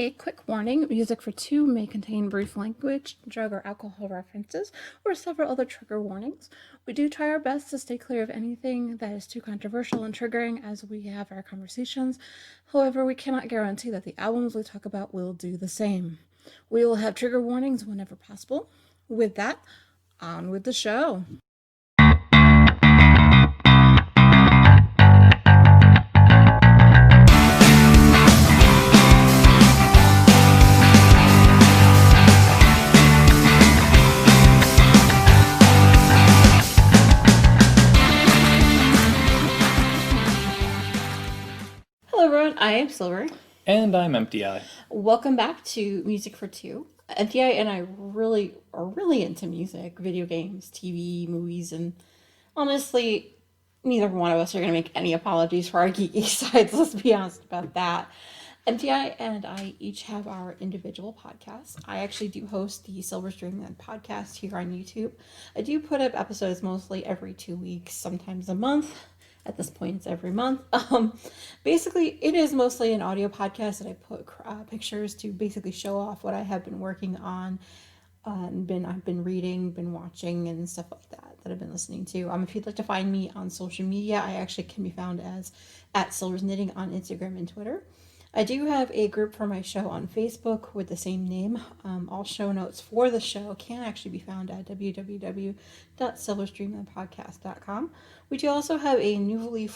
A quick warning, Music for Two may contain brief language, drug or alcohol references, or several other trigger warnings. We do try our best to stay clear of anything that is too controversial and triggering as we have our conversations. However, we cannot guarantee that the albums we talk about will do the same. We will have trigger warnings whenever possible. With that, on with the show. Hello everyone, I am Silver. And I'm Emptyeye. Welcome back to Music for Two. Emptyeye and I are really into music, video games, TV, movies, and honestly, neither one of us are going to make any apologies for our geeky sides, let's be honest about that. Emptyeye and I each have our individual podcasts. I actually do host the Silver Streamland podcast here on YouTube. I do put up episodes mostly every 2 weeks, sometimes a month. At this point, it's every month. Basically, it is mostly an audio podcast that I put pictures to basically show off what I have been working on, I've been reading, been watching, and stuff like that I've been listening to. If you'd like to find me on social media, I actually can be found as @SilversKnitting on Instagram and Twitter. I do have a group for my show on Facebook with the same name. All show notes for the show can actually be found at www.silverstreamlandpodcast.com. We do also have a newly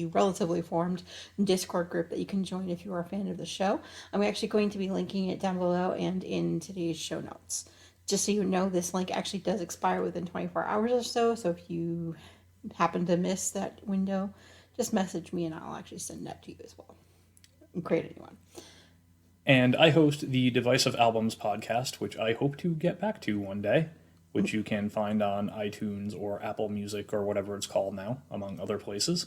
relatively formed Discord group that you can join if you are a fan of the show. I'm actually going to be linking it down below and in today's show notes. Just so you know, this link actually does expire within 24 hours or so, so if you happen to miss that window, just message me and I'll actually send that to you as well and create a new one. And I host the Divisive Albums podcast, which I hope to get back to one day, which you can find on iTunes or Apple Music or whatever it's called now, among other places.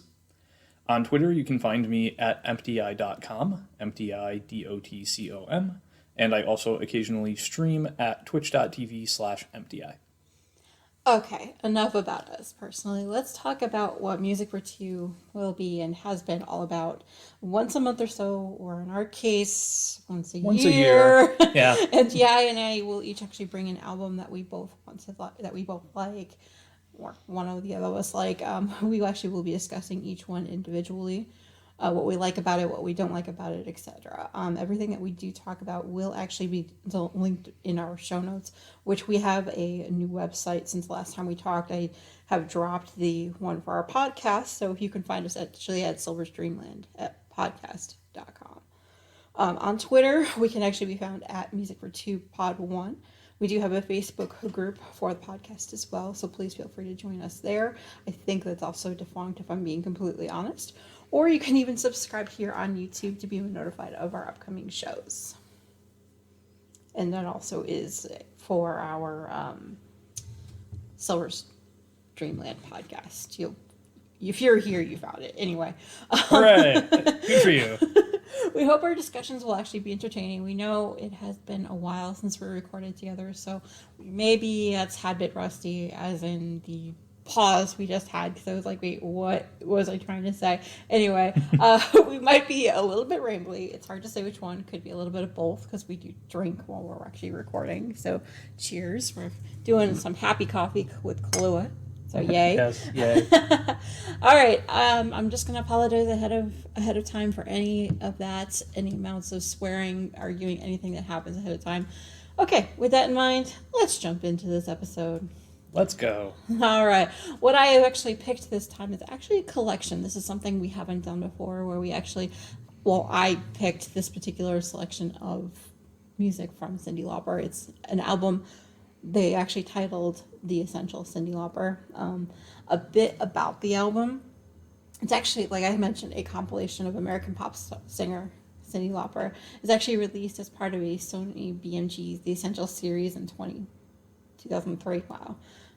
On Twitter, you can find me at emptyeye.com, emptyeye.com, and I also occasionally stream at twitch.tv/emptyeye. Okay, enough about us personally. Let's talk about what Music for Two will be and has been all about once a month or so, or in our case, once a year. Yeah. And I will each actually bring an album that we both like, or one of the other of us like. We actually will be discussing each one individually. What we like about it, what we don't like about it, etc. Everything that we do talk about will actually be linked in our show notes, which we have a new website since the last time we talked. I have dropped the one for our podcast, so you can find us actually at Silverstreamland at podcast.com. On Twitter, we can actually be found at Music for Two Pod 1. We do have a Facebook group for the podcast as well, so please feel free to join us there. I think that's also defunct, if I'm being completely honest. Or you can even subscribe here on YouTube to be notified of our upcoming shows. And that also is for our Silver Dreamland podcast. If you're here, you found it. Anyway. Hooray! Good for you. We hope our discussions will actually be entertaining. We know it has been a while since we recorded together, so maybe that's a tad bit rusty, as in the pause we just had, because I was like, wait, what was I trying to say? Anyway, we might be a little bit rambly. It's hard to say which one. Could be a little bit of both, because we do drink while we're actually recording. So cheers. We're doing some happy coffee with Kahlua. So yay. Yes, yay. All right. I'm just gonna apologize ahead of time for any of that, any amounts of swearing, arguing, anything that happens ahead of time. Okay, with that in mind, let's jump into this episode. Let's go. All right. What I have actually picked this time is actually a collection. This is something we haven't done before, where I picked this particular selection of music from Cyndi Lauper. It's an album they actually titled The Essential Cyndi Lauper. A bit about the album. It's actually, like I mentioned, a compilation of American pop singer Cyndi Lauper. It's actually released as part of a Sony BMG's The Essential series in 2003. Wow.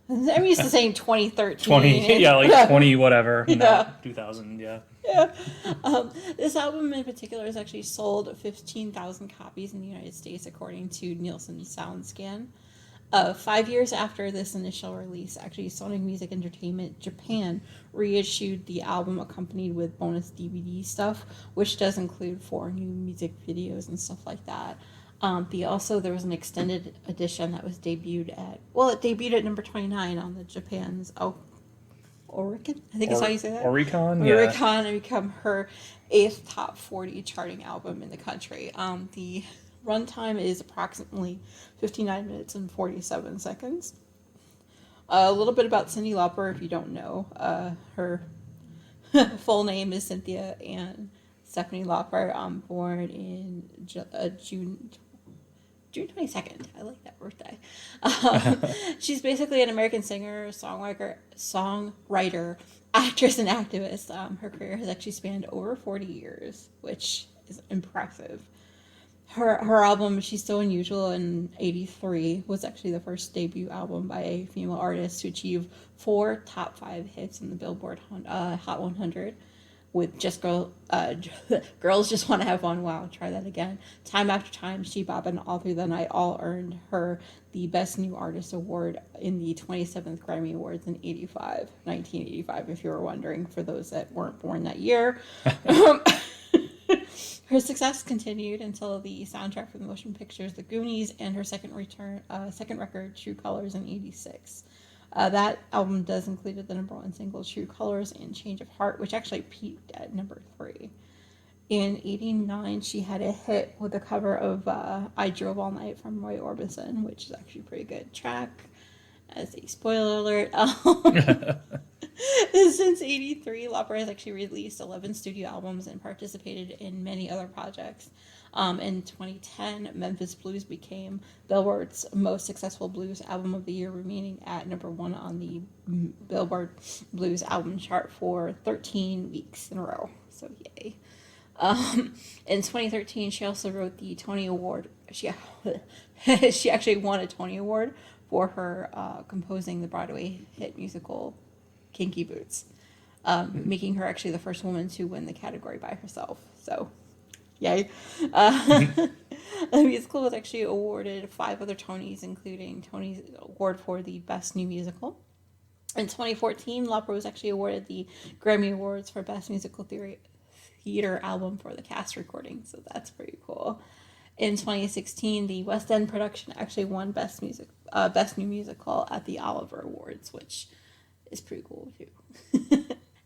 I'm used to saying 2013. 20, yeah, like 20 whatever. Yeah. No, 2000, yeah. Yeah. This album in particular has actually sold 15,000 copies in the United States, according to Nielsen SoundScan. 5 years after this initial release, actually, Sonic Music Entertainment Japan reissued the album accompanied with bonus DVD stuff, which does include 4 new music videos and stuff like that. There was an extended edition that was debuted at number 29 on the Japan's Oricon, I think is how you say that. Oricon, yeah. Oricon, and become her 8th top 40 charting album in the country. The runtime is approximately 59 minutes and 47 seconds. A little bit about Cyndi Lauper, if you don't know. Her full name is Cynthia Ann Stephanie Lauper, born in June 22nd. I like that birthday. She's basically an American singer, songwriter, actress, and activist. Her career has actually spanned over 40 years, which is impressive. Her album, She's So Unusual, in 1983, was actually the first debut album by a female artist to achieve 4 top 5 hits in the Billboard Hot 100. With Girls Just Want to Have Fun. Wow, try that again. Time After Time, She Bop, and All Through the Night all earned her the Best New Artist Award in the 27th Grammy Awards in 1985, if you were wondering, for those that weren't born that year. Her success continued until the soundtrack for the motion pictures The Goonies and her second record, True Colors, in 1986. That album does include the number 1 single, True Colors, and Change of Heart, which actually peaked at number 3. In 1989, she had a hit with a cover of I Drove All Night from Roy Orbison, which is actually a pretty good track. As a spoiler alert. Since 1983, Lauper has actually released 11 studio albums and participated in many other projects. In 2010, Memphis Blues became Billboard's most successful blues album of the year, remaining at number 1 on the Billboard Blues album chart for 13 weeks in a row. So yay. In 2013, she also wrote the Tony Award. She actually won a Tony Award for her composing the Broadway hit musical Kinky Boots, making her actually the first woman to win the category by herself. So, yay. The musical was actually awarded 5 other Tonys, including Tony's Award for the Best New Musical. In 2014, Lauper was actually awarded the Grammy Awards for Best Musical Theater Album for the cast recording, so that's pretty cool. In 2016, the West End production actually won Best New Musical at the Oliver Awards, which is pretty cool too.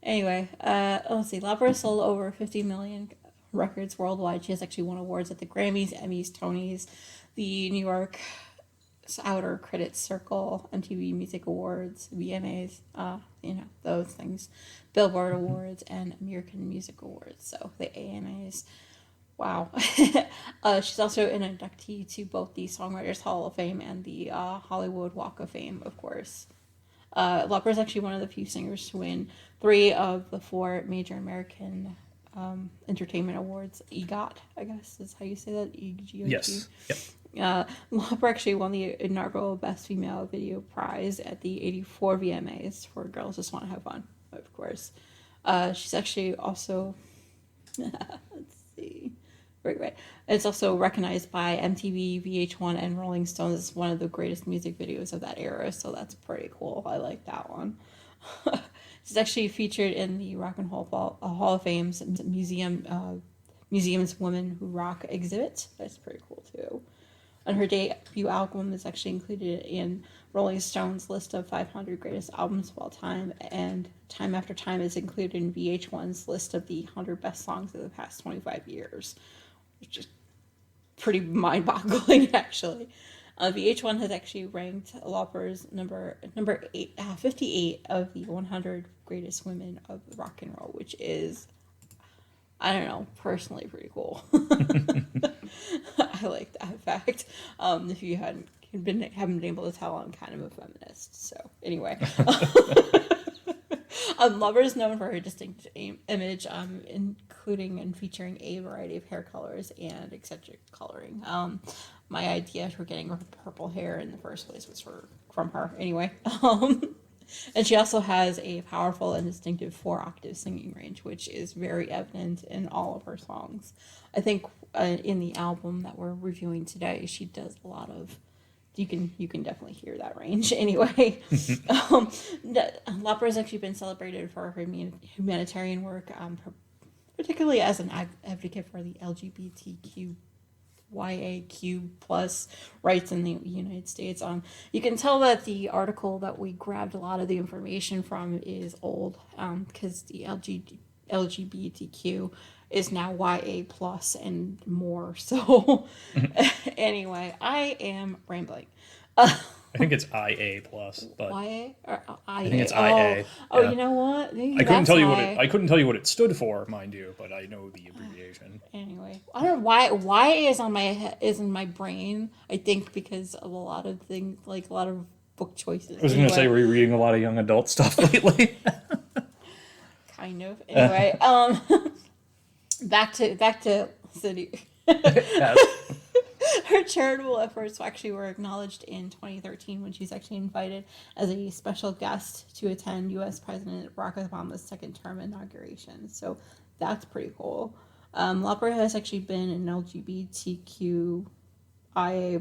Anyway, let's see. Lauper sold over 50 million records worldwide. She has actually won awards at the Grammys, Emmys, Tonys, the New York Outer Critics Circle, MTV Music Awards, VMAs, those things, Billboard Awards, and American Music Awards. So the AMAs. Wow. She's also an inductee to both the Songwriters Hall of Fame and the Hollywood Walk of Fame, of course. Lauper is actually one of the few singers to win 3 of the 4 major American entertainment awards. EGOT, I guess is how you say that. EGOT. Yes. Yep. Lauper actually won the inaugural Best Female Video Prize at the 84 VMAs for Girls Just Want to Have Fun, of course. She's actually also, let's see. Right. It's also recognized by MTV, VH1, and Rolling Stones as one of the greatest music videos of that era, so that's pretty cool. I like that one. She's actually featured in the Rock and Roll Hall of Fame's Museum's Women Who Rock exhibit. That's pretty cool, too. And her debut album is actually included in Rolling Stone's list of 500 greatest albums of all time, and Time After Time is included in VH1's list of the 100 best songs of the past 25 years. Which is pretty mind-boggling, actually. VH1 has actually ranked Lauper's number 58 of the 100 greatest women of rock and roll, which is, I don't know, personally pretty cool. I like that fact. If you haven't been able to tell, I'm kind of a feminist. So anyway. Lauper is known for her distinct image, including and featuring a variety of hair colors and eccentric coloring. My idea for getting her purple hair in the first place was from her. Anyway. And she also has a powerful and distinctive 4-octave singing range, which is very evident in all of her songs. I think in the album that we're reviewing today, she does a lot of you can definitely hear that range. Anyway, Lopper has actually been celebrated for her humanitarian work, particularly as an advocate for the LGBTQIAQ plus rights in the United States. You can tell that the article that we grabbed a lot of the information from is old, because the LGBTQ is now YA plus and more. So anyway, I am rambling. I think it's IA plus, but YA or IA? I think it's IA. Oh, yeah. you know what? Maybe I couldn't that's tell you why. I couldn't tell you what it stood for, mind you, but I know the abbreviation. Anyway, I don't know why YA is on my is in my brain. I think because of a lot of things, like a lot of book choices. I was going to say, were you reading a lot of young adult stuff lately? Kind of. Anyway, back to City. Yes. Her charitable efforts actually were acknowledged in 2013 when she's actually invited as a special guest to attend U.S. President Barack Obama's second term inauguration. So that's pretty cool. Lauper has actually been an LGBTQIA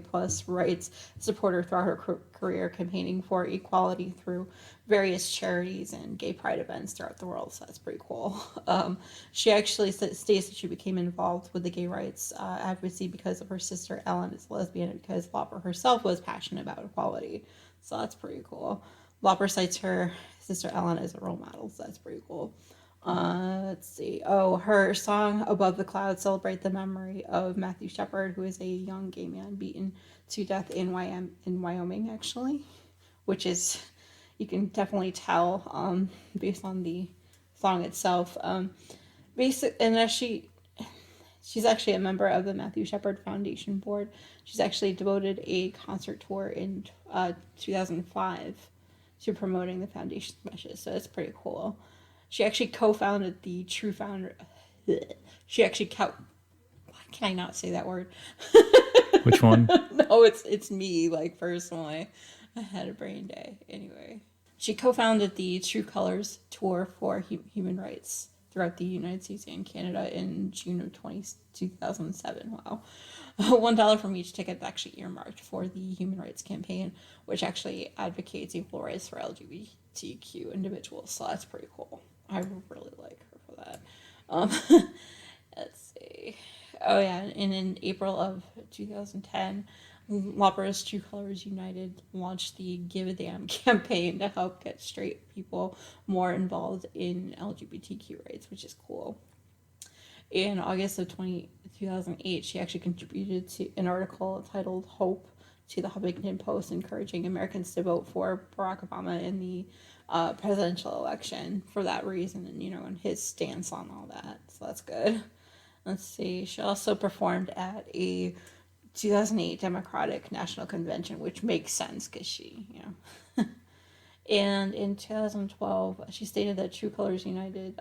plus rights supporter throughout her career, campaigning for equality through various charities and gay pride events throughout the world. So that's pretty cool. She actually states that she became involved with the gay rights advocacy because of her sister Ellen is lesbian, and because Lauper herself was passionate about equality. So that's pretty cool. Lauper cites her sister Ellen as a role model. So that's pretty cool. Let's see. Oh, her song "Above the Clouds" celebrate the memory of Matthew Shepard, who is a young gay man beaten to death in Wyoming, actually, which is, you can definitely tell based on the song itself. And as she's actually a member of the Matthew Shepard Foundation Board. She's actually devoted a concert tour in 2005 to promoting the foundation's message. So it's pretty cool. She actually co-founded the True Founder. She actually why can I not say that word? Which one? No, it's me, like, personally. I had a brain day. Anyway. She co-founded the True Colors Tour for Human Rights throughout the United States and Canada in June of 2007. Wow. $1 from each ticket actually earmarked for the Human Rights Campaign, which actually advocates equal rights for LGBTQ individuals. So that's pretty cool. I really like her for that. Let's see. Oh yeah, and in April of 2010, Lauper's True Colors United launched the Give a Damn campaign to help get straight people more involved in LGBTQ rights, which is cool. In August of 2008, she actually contributed to an article titled Hope to the Huffington Post, encouraging Americans to vote for Barack Obama in the presidential election for that reason, and and his stance on all that. So that's good. Let's see. She also performed at a 2008 Democratic National Convention, which makes sense because she. And in 2012, she stated that True Colors United,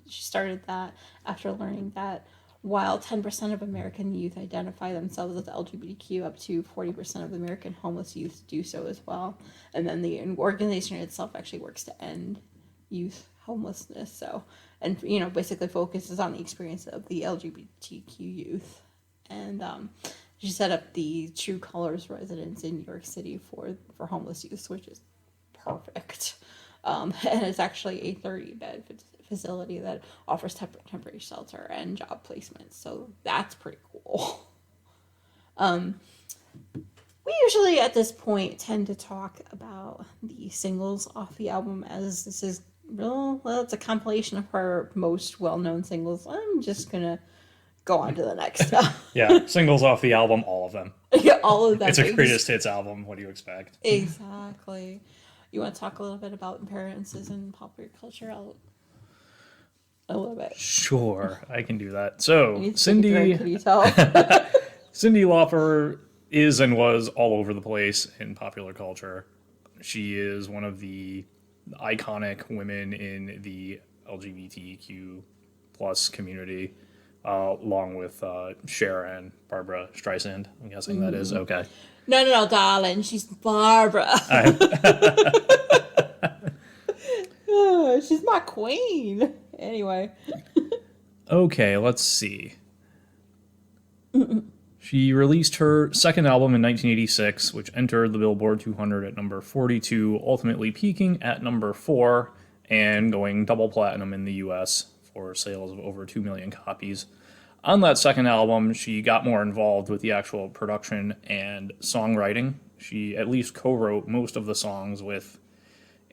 she started that after learning that while 10% of American youth identify themselves as LGBTQ, up to 40% of American homeless youth do so as well. And then the organization itself actually works to end youth homelessness. So, and basically focuses on the experience of the LGBTQ youth. And she set up the True Colors residence in New York City for homeless youth, which is perfect. And it's actually a 30-bed facility that offers temporary shelter and job placement. So that's pretty cool. We usually at this point tend to talk about the singles off the album, as this is it's a compilation of her most well-known singles. I'm just gonna go on to the next stuff. Yeah, singles off the album, all of them. Yeah, all of them. It's a greatest hits album. What do you expect? Exactly. You want to talk a little bit about appearances in popular culture? A little bit. Sure, I can do that. So, Can Cyndi you tell? Cyndi Lauper is and was all over the place in popular culture. She is one of the iconic women in the LGBTQ plus community, along with Cher and Barbara Streisand. I'm guessing that is okay. No, darling. She's Barbara. She's my queen. Anyway. Okay, let's see. She released her second album in 1986, which entered the Billboard 200 at number 42, ultimately peaking at number 4 and going double platinum in the US for sales of over 2 million copies. On that second album, she got more involved with the actual production and songwriting. She at least co-wrote most of the songs with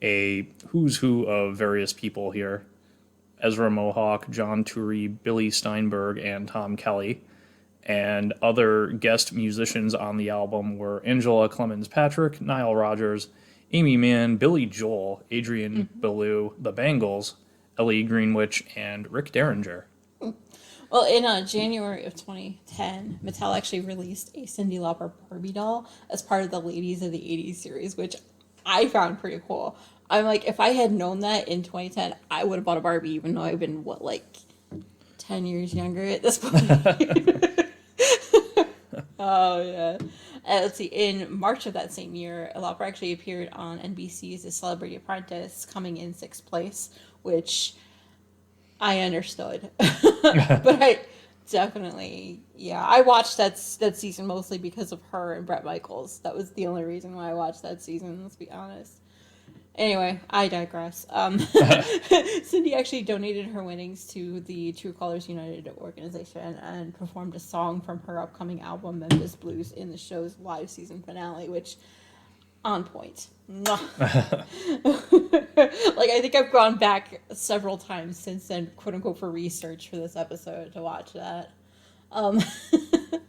a who's who of various people here. Ezra Mohawk, John Turi, Billy Steinberg, and Tom Kelly. And other guest musicians on the album were Angela Clemens Patrick, Nile Rodgers, Amy Mann, Billy Joel, Adrian Belew, The Bangles, Ellie Greenwich, and Rick Derringer. Well, in January of 2010, Mattel actually released a Cyndi Lauper Barbie doll as part of the Ladies of the 80s series, which I found pretty cool. I'm like, if I had known that in 2010, I would have bought a Barbie, even though I've been, 10 years younger at this point. Oh, yeah. Let's see. In March of that same year, Lauper actually appeared on NBC's The Celebrity Apprentice, coming in 6th place, which I understood. But I definitely, I watched that season mostly because of her and Bret Michaels. That was the only reason why I watched that season, let's be honest. Anyway, I digress. Cyndi actually donated her winnings to the True Colors United organization and performed a song from her upcoming album, Memphis Blues, in the show's live season finale, which, on point. I think I've gone back several times since then, quote unquote, for research for this episode to watch that.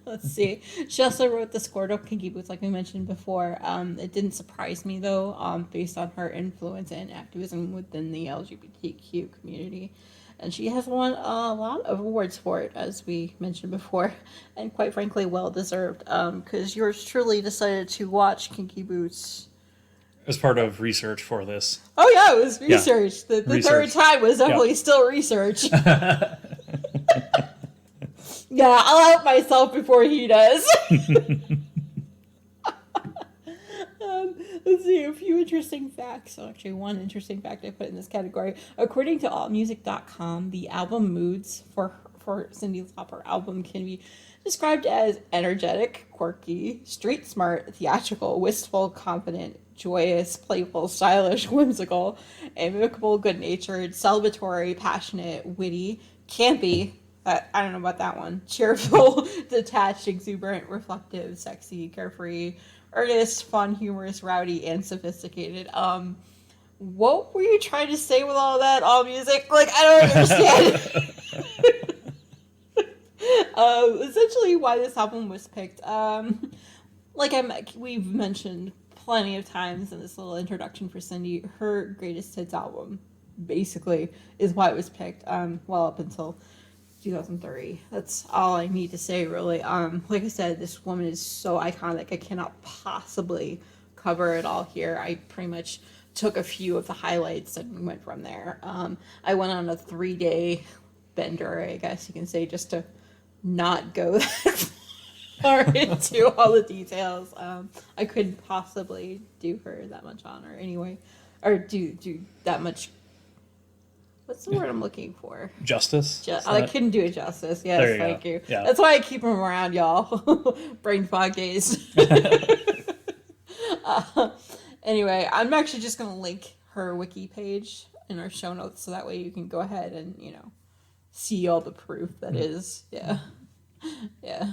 Let's see. She also wrote the score to Kinky Boots, like we mentioned before. It didn't surprise me, though, based on her influence and activism within the LGBTQ community. And she has won a lot of awards for it, as we mentioned before, and quite frankly, well-deserved, because yours truly decided to watch Kinky Boots. As part of research for this. Oh, yeah, it was research. Yeah. The third time was definitely still research. Yeah, I'll out myself before he does. Let's see, a few interesting facts. Actually, one interesting fact I put in this category. According to AllMusic.com, the album moods for Cyndi Lauper album can be described as energetic, quirky, street smart, theatrical, wistful, confident, joyous, playful, stylish, whimsical, amicable, good-natured, celebratory, passionate, witty, campy, I don't know about that one, cheerful, detached, exuberant, reflective, sexy, carefree, earnest, fun, humorous, rowdy, and sophisticated. What were you trying to say with all that? All music? I don't understand. Essentially why this album was picked. We've mentioned plenty of times in this little introduction for Cyndi, her greatest hits album, basically, is why it was picked, up until 2003. That's all I need to say, really. Like I said, this woman is so iconic. I cannot possibly cover it all here. I pretty much took a few of the highlights and went from there. I went on a 3-day bender, I guess you can say, just to not go that far into all the details. I couldn't possibly do her that much honor anyway, or do that much. What's the word I'm looking for? Justice? I couldn't do it justice. Yes, thank you. Yeah. That's why I keep them around, y'all. Brain fog days. Anyway, I'm actually just going to link her wiki page in our show notes so that way you can go ahead and, see all the proof that is. Yeah. Yeah.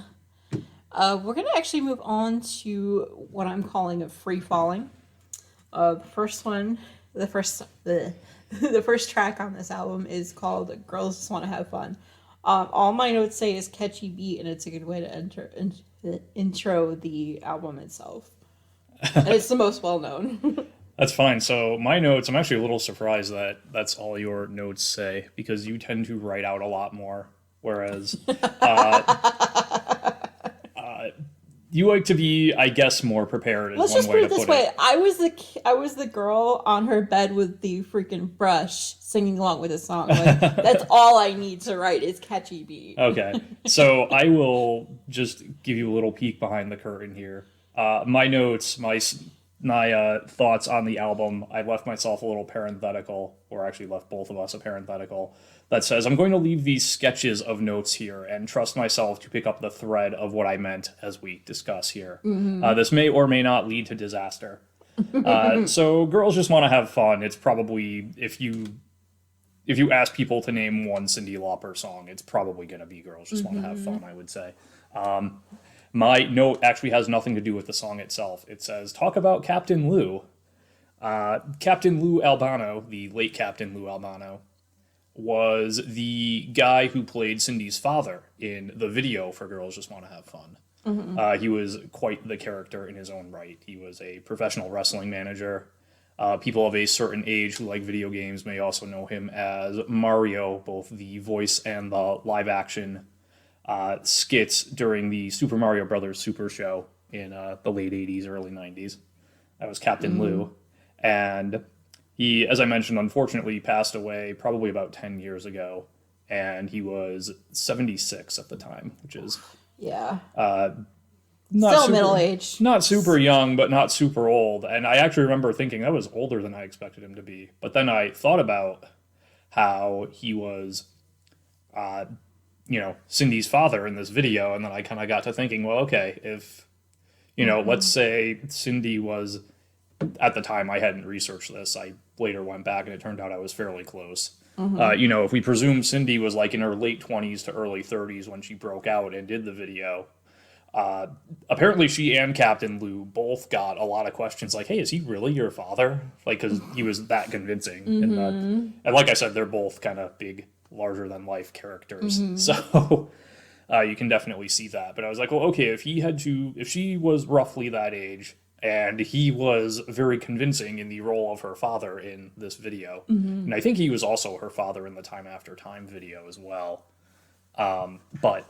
We're going to actually move on to what I'm calling a free falling. The first track on this album is called Girls Just Want to Have Fun. All my notes say is catchy beat, and it's a good way to intro the album itself. And it's the most well-known. That's fine. So my notes, I'm actually a little surprised that that's all your notes say, because you tend to write out a lot more, whereas you like to be, I guess, more prepared. Let's just put it this way: I was the girl on her bed with the freaking brush, singing along with a song. That's all I need to write is catchy beat. Okay, so I will just give you a little peek behind the curtain here. My notes, my thoughts on the album, I left myself a little parenthetical, or actually left both of us a parenthetical, that says, I'm going to leave these sketches of notes here and trust myself to pick up the thread of what I meant as we discuss here. This may or may not lead to disaster. So girls just want to have fun. It's probably, if you ask people to name one Cyndi Lauper song, it's probably going to be Girls Just Want to Have Fun, I would say. My note actually has nothing to do with the song itself. It says, talk about Captain Lou. Captain Lou Albano, the late Captain Lou Albano, was the guy who played Cindy's father in the video for Girls Just Want to Have Fun. He was quite the character in his own right. He was a professional wrestling manager. People of a certain age who like video games may also know him as Mario, both the voice and the live action skits during the Super Mario Brothers Super Show in the late 80s, early 90s. That was Captain Lou. And he, as I mentioned, unfortunately passed away probably about 10 years ago. And he was 76 at the time, which is Yeah. not Still super, middle-aged. Not super young, but not super old. And I actually remember thinking that was older than I expected him to be. But then I thought about how he was Cindy's father in this video, and then I kind of got to thinking, well, okay, if, let's say Cindy was, at the time I hadn't researched this, I later went back and it turned out I was fairly close. If we presume Cindy was like in her late 20s to early 30s when she broke out and did the video, apparently she and Captain Lou both got a lot of questions like, hey, is he really your father? Like, because he was that convincing. And like I said, they're both kind of big, larger than life characters. So you can definitely see that. But I was like, well, okay, if she was roughly that age and he was very convincing in the role of her father in this video, and I think he was also her father in the Time After Time video as well. But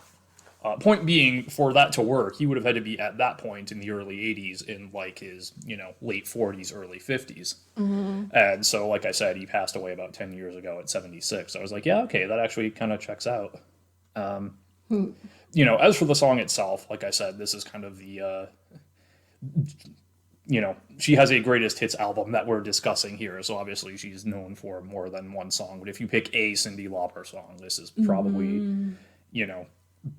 point being, for that to work, he would have had to be at that point in the early 80s in like his, late 40s, early 50s. And so, like I said, he passed away about 10 years ago at 76. I was like, yeah, okay, that actually kind of checks out. As for the song itself, like I said, this is kind of the, she has a greatest hits album that we're discussing here. So obviously she's known for more than one song. But if you pick a Cyndi Lauper song, this is probably,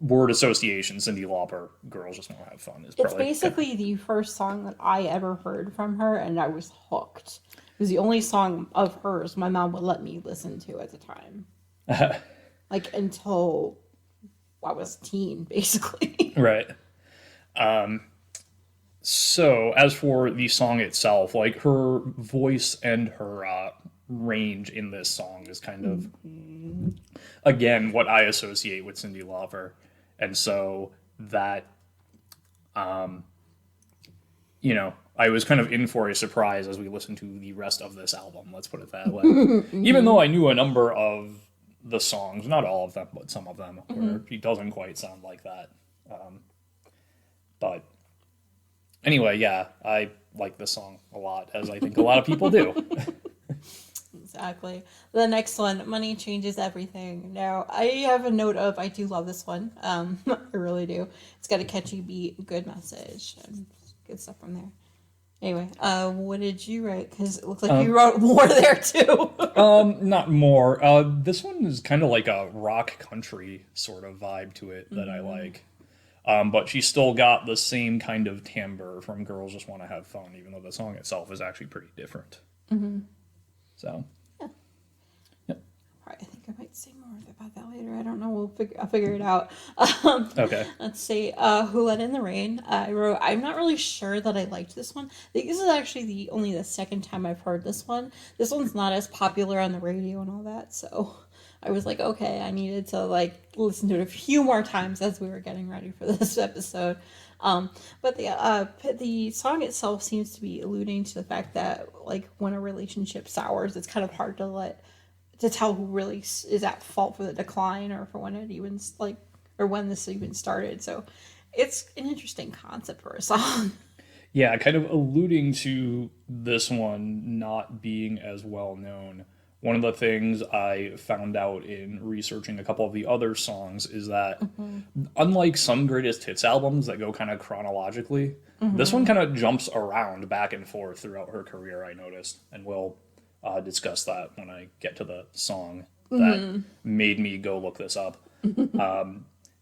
word association, Cyndi Lauper, Girls Just Want to Have Fun. It's basically the first song that I ever heard from her, and I was hooked. It was the only song of hers my mom would let me listen to at the time. Like, until I was a teen, basically. Right. So, as for the song itself, like, her voice and her range in this song is kind of, again, what I associate with Cyndi Lauper. And so that, I was kind of in for a surprise as we listened to the rest of this album, let's put it that way. Even though I knew a number of the songs, not all of them, but some of them, where she doesn't quite sound like that. But anyway, yeah, I like this song a lot, as I think a lot of people do. Exactly. The next one, Money Changes Everything. Now, I have a note of, I do love this one. I really do. It's got a catchy beat, good message, and good stuff from there. Anyway, what did you write? Because it looks like you wrote more there, too. Not more. This one is kind of like a rock country sort of vibe to it that I like. But she still got the same kind of timbre from Girls Just Want to Have Fun, even though the song itself is actually pretty different. So, yeah. Yep. All right, I think I might say more about that later. I don't know. I'll figure it out. Okay. Let's see. Who Let in the Rain? I wrote. I'm not really sure that I liked this one. I think this is actually only the second time I've heard this one. This one's not as popular on the radio and all that, so I was like, okay, I needed to listen to it a few more times as we were getting ready for this episode. But the song itself seems to be alluding to the fact that when a relationship sours, it's kind of hard to tell who really is at fault for the decline or for when it even or when this even started. So it's an interesting concept for a song. Yeah, kind of alluding to this one not being as well known one of the things I found out in researching a couple of the other songs is that, unlike some greatest hits albums that go kind of chronologically, this one kind of jumps around back and forth throughout her career, I noticed. And we'll discuss that when I get to the song that made me go look this up.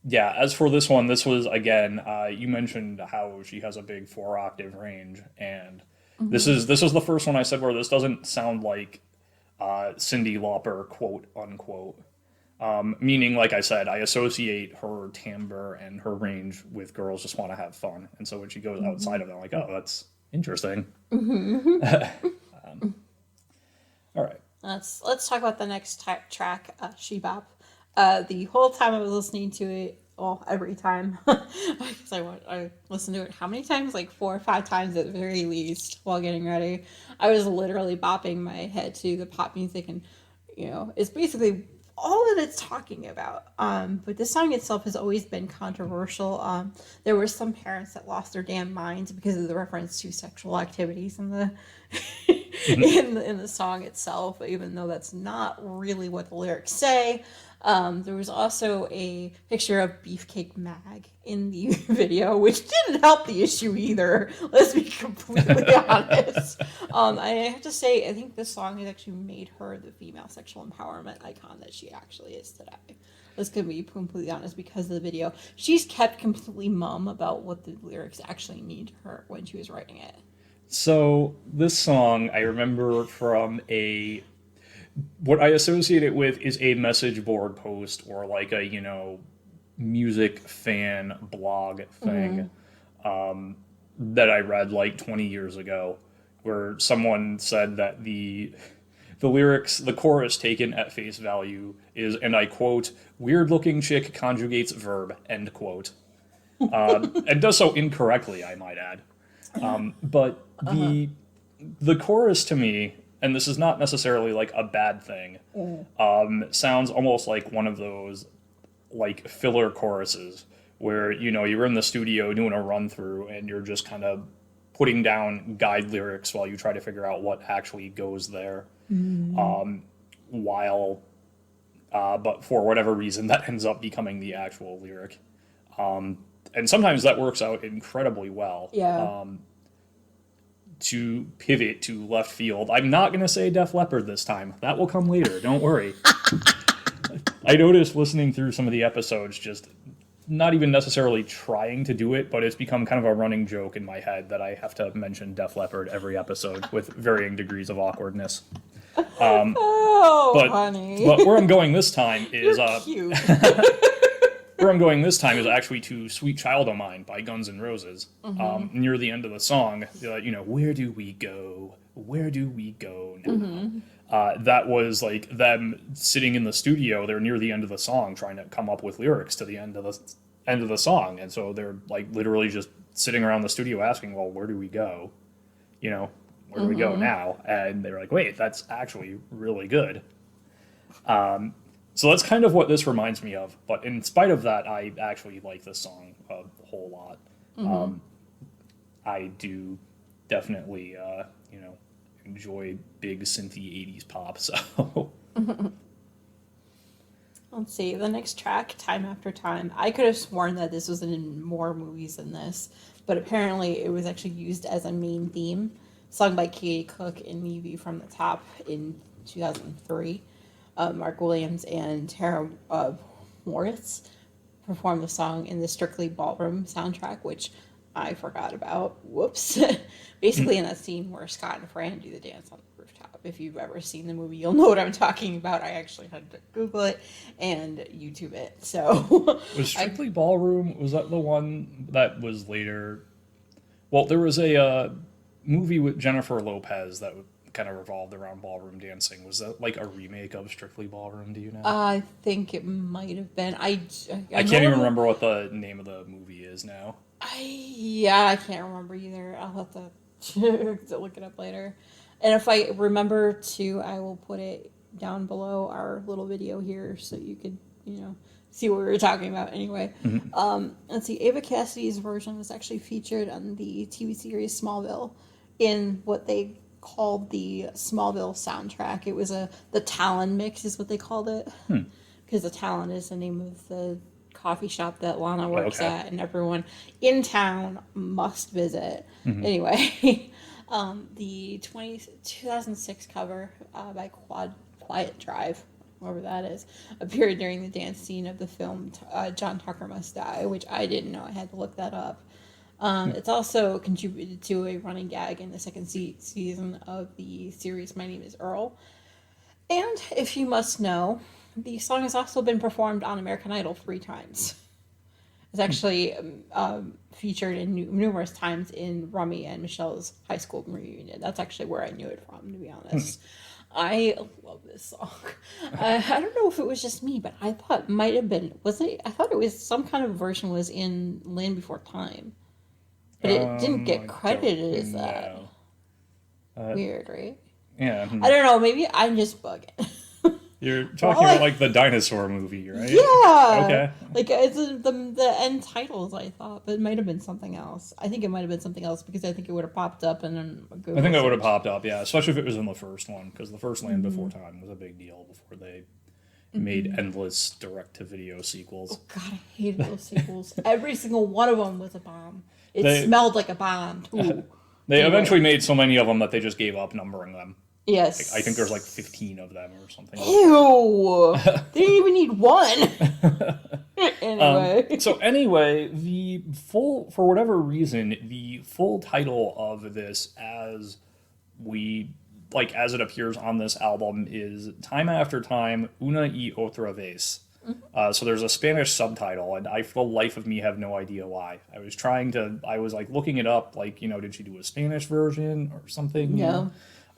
Yeah, as for this one, this was, again, you mentioned how she has a big 4-octave range, and this was the first one I said where this doesn't sound like Cyndi Lauper, quote unquote. Meaning, like I said, I associate her timbre and her range with Girls Just Want to Have Fun, and so when she goes outside of that, I'm like, oh, that's interesting. All right. Let's talk about the next track, She Bop. The whole time I was listening to it, well, every time, because I listened to it how many times? Like 4 or 5 times at the very least while getting ready. I was literally bopping my head to the pop music, and it's basically all that it's talking about. But the song itself has always been controversial. There were some parents that lost their damn minds because of the reference to sexual activities in the in the song itself, even though that's not really what the lyrics say. There was also a picture of Beefcake Mag in the video, which didn't help the issue either. Let's be completely honest. I have to say, I think this song has actually made her the female sexual empowerment icon that she actually is today. Let's be completely honest, because of the video. She's kept completely mum about what the lyrics actually mean to her when she was writing it. So this song, I remember from what I associate it with is a message board post or like a, music fan blog thing that I read like 20 years ago, where someone said that the lyrics, the chorus taken at face value is, and I quote, "weird looking chick conjugates verb," end quote. And does so incorrectly, I might add. But the chorus to me, and this is not necessarily like a bad thing, sounds almost like one of those like filler choruses where, you're in the studio doing a run through and you're just kind of putting down guide lyrics while you try to figure out what actually goes there. But for whatever reason, that ends up becoming the actual lyric. And sometimes that works out incredibly well. Yeah. To pivot to left field, I'm not going to say Def Leppard this time. That will come later. Don't worry. I noticed listening through some of the episodes, just not even necessarily trying to do it, but it's become kind of a running joke in my head that I have to mention Def Leppard every episode with varying degrees of awkwardness. Honey. But where I'm going this time is You're cute. where I'm going this time is actually to "Sweet Child O' Mine" by Guns N' Roses. Near the end of the song, where do we go? Where do we go now? That was like them sitting in the studio. They're near the end of the song, trying to come up with lyrics to the end of the song, and so they're like literally just sitting around the studio asking, "Well, where do we go? Where do we go now?" And they're like, "Wait, that's actually really good." So that's kind of what this reminds me of. But in spite of that, I actually like this song a whole lot. I do definitely, enjoy big synthy 80s pop. So Let's see, the next track, Time After Time. I could have sworn that this was in more movies than this, but apparently it was actually used as a main theme, sung by Katie Cook and Evie from the Top in 2003. Mark Williams and Tara Moritz performed the song in the Strictly Ballroom soundtrack, which I forgot about. Whoops. Basically in that scene where Scott and Fran do the dance on the rooftop. If you've ever seen the movie, you'll know what I'm talking about. I actually had to Google it and YouTube it. So was Strictly Ballroom, was that the one that was later? Well, there was a movie with Jennifer Lopez that kind of revolved around ballroom dancing. Was that like a remake of Strictly Ballroom? Do you know? I think it might have been. I can't even remember what the name of the movie is now. I can't remember either. I'll have to look it up later. And if I remember to, I will put it down below our little video here so you could, see what we were talking about anyway. Let's see. Ava Cassidy's version was actually featured on the TV series Smallville in what they called the Smallville soundtrack. It was the Talon mix is what they called it. Because the Talon is the name of the coffee shop that Lana works at, and everyone in town must visit. Anyway, the 2006 cover by Quiet Drive, whoever that is, appeared during the dance scene of the film John Tucker Must Die, which I didn't know. I had to look that up. It's also contributed to a running gag in the second season of the series My Name is Earl. And if you must know, the song has also been performed on American Idol 3 times. It's actually featured in numerous times in Rummy and Michelle's high school reunion. That's actually where I knew it from, to be honest. I love this song. I don't know if it was just me, but I thought it might have been. I thought it was some kind of version was in Land Before Time. But it didn't get credited as that. Weird, right? Yeah. I don't know. Maybe I'm just bugging. You're talking about like the dinosaur movie, right? Yeah. Okay. Like it's the end titles, I thought, but it might have been something else. I think it might have been something else because I think it would have popped up and then I think it would have popped up, yeah, especially if it was in the first one, because the first Land Before Time was a big deal before they made endless direct-to-video sequels. Oh God, I hated those sequels. Every single one of them was a bomb. It smelled like a bomb too. They eventually made so many of them that they just gave up numbering them. Yes. Like, I think there's like 15 of them or something. Ew! They didn't even need one. Anyway. So anyway, for whatever reason, the full title of this as it appears on this album is Time After Time, Una y Otra Vez. So there's a Spanish subtitle, and I, for the life of me, have no idea why. I was like looking it up, like, did she do a Spanish version or something? No.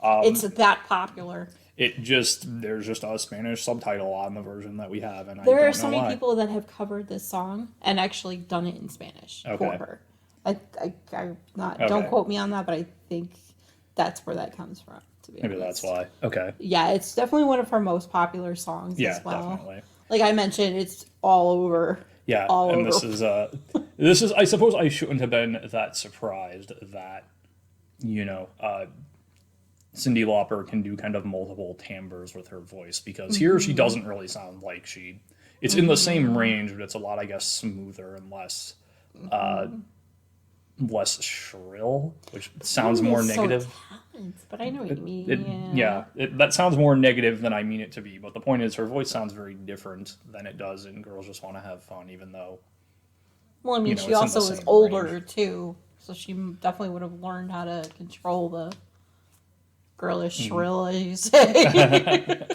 It's that popular. There's just a Spanish subtitle on the version that we have, and there are so many people that have covered this song and actually done it in Spanish for her. Don't quote me on that, but I think that's where that comes from. To be Maybe honest. that's why. Okay. Yeah, it's definitely one of her most popular songs as well. Definitely. Like I mentioned, it's all over. Yeah, all and over. this is. I suppose I shouldn't have been that surprised that, Cyndi Lauper can do kind of multiple timbres with her voice, because here she doesn't really sound like it's in the same range, but it's a lot, I guess, smoother and less shrill, which sounds more negative. But I know what you mean. That sounds more negative than I mean it to be, but the point is her voice sounds very different than it does in Girls Just Want to Have Fun, even though... Well, I mean, she also was older, too, so she definitely would have learned how to control the girlish shrill, as you say.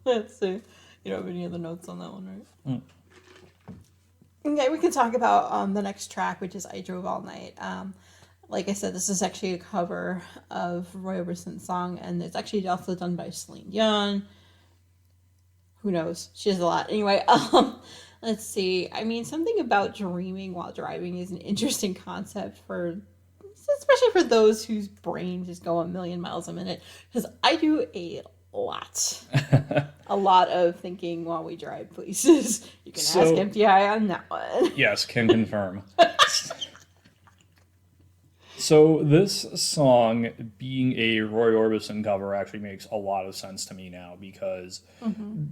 Let's see. You don't have any other notes on that one, right? Okay, we can talk about the next track, which is I Drove All Night. Like I said, this is actually a cover of Roy Orbison's song, and it's actually also done by Celine Dion. Who knows? She does a lot. Anyway, let's see. I mean, something about dreaming while driving is an interesting concept especially for those whose brains just go a million miles a minute. Because I do a lot of thinking while we drive places. You can ask Emptyeye on that one. Yes, can confirm. So this song, being a Roy Orbison cover, actually makes a lot of sense to me now, because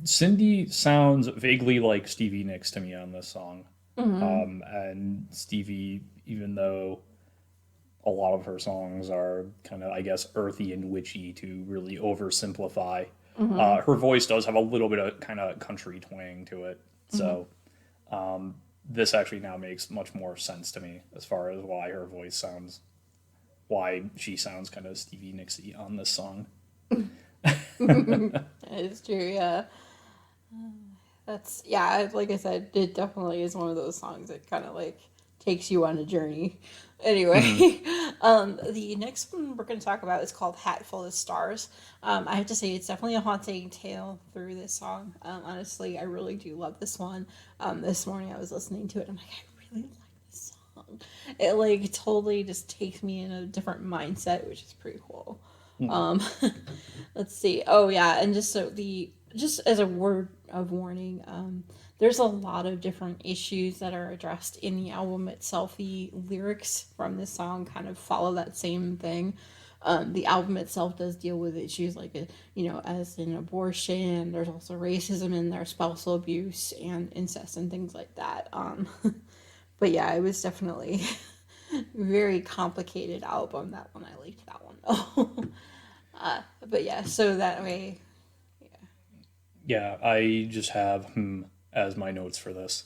Cyndi sounds vaguely like Stevie Nicks to me on this song. And Stevie, even though a lot of her songs are kind of, I guess, earthy and witchy to really oversimplify, her voice does have a little bit of kind of country twang to it. So this actually now makes much more sense to me as far as why she sounds kind of Stevie Nicks-y on this song. It's true, yeah. Like I said, it definitely is one of those songs that kind of like takes you on a journey. Anyway, the next one we're going to talk about is called Hat Full of Stars. I have to say it's definitely a haunting tale through this song. Honestly, I really do love this one. This morning I was listening to it, and I'm like, I really like this song. It like totally just takes me in a different mindset, which is pretty cool. Let's see. Oh yeah, and just as a word of warning, there's a lot of different issues that are addressed in the album itself. The lyrics from this song kind of follow that same thing. The album itself does deal with issues like, as in abortion. There's also racism in there, spousal abuse, and incest and things like that. But yeah, it was definitely a very complicated album. That one, I liked that one though. But yeah, so that way, Yeah, I just have as my notes for this.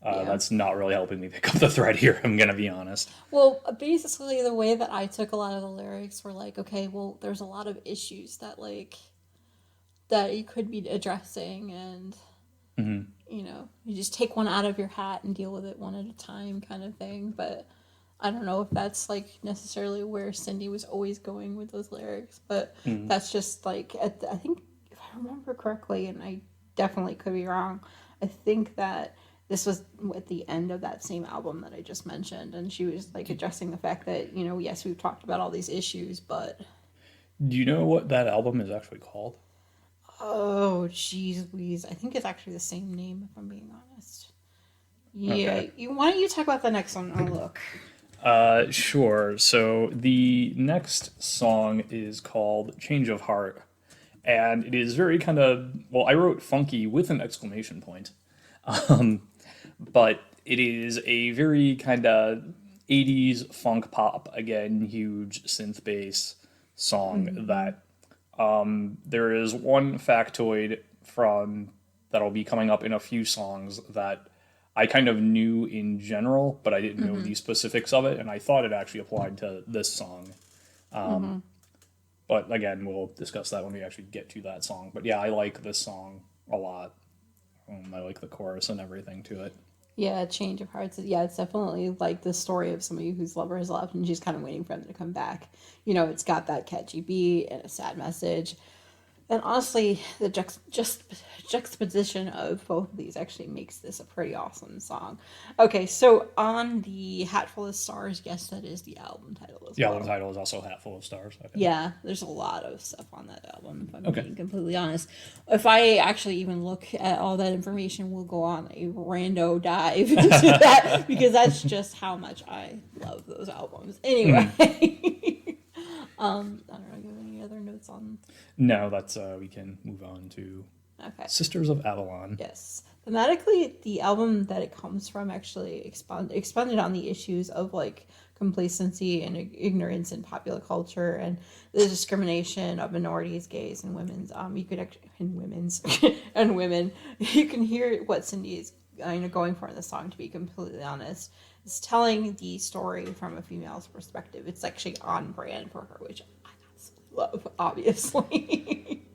yeah. That's not really helping me pick up the thread here, I'm going to be honest. Well, basically, the way that I took a lot of the lyrics were like, okay, well, there's a lot of issues that that you could be addressing, and you just take one out of your hat and deal with it one at a time, kind of thing. But I don't know if that's necessarily where Cindy was always going with those lyrics, but that's just I think, if I remember correctly, and I definitely could be wrong, I think that this was at the end of that same album that I just mentioned, and she was addressing the fact that, yes, we've talked about all these issues, but Do you know what that album is actually called? oh geez Louise, I think it's actually the same name, if I'm being honest. Yeah, Okay. why don't you talk about the next one? I'll look. Sure. So the next song is called Change of Heart. And it is very kind of, well, I wrote funky with an exclamation point. But it is a very kind of 80s funk pop, again, huge synth bass song that there is one factoid from that'll be coming up in a few songs that I kind of knew in general, but I didn't know the specifics of it, and I thought it actually applied to this song. But again, we'll discuss that when we actually get to that song. But yeah, I like this song a lot. I like the chorus and everything to it. Yeah, Change of Hearts. Yeah, it's definitely like the story of somebody whose lover has left and she's kind of waiting for him to come back. It's got that catchy beat and a sad message. And honestly, the juxtaposition of both of these actually makes this a pretty awesome song. Okay, so on the Hatful of Stars, yes, that is the album title as The well. album title is also Hatful of Stars. I think. Yeah, there's a lot of stuff on that album, if I'm Okay. being completely honest. If I actually even look at all that information, we'll go on a rando dive into that, because that's just how much I love those albums. Anyway. I don't know, do you have any other notes on? No, that's we can move on to Okay. Sisters of Avalon. Yes. Thematically, the album that it comes from actually expanded on the issues of complacency and ignorance in popular culture, and the discrimination of minorities, gays, and women's. You could actually, and women's and women. You can hear what Cindy is going for in the song. To be completely honest, it's telling the story from a female's perspective. It's actually on brand for her, which I absolutely love, obviously.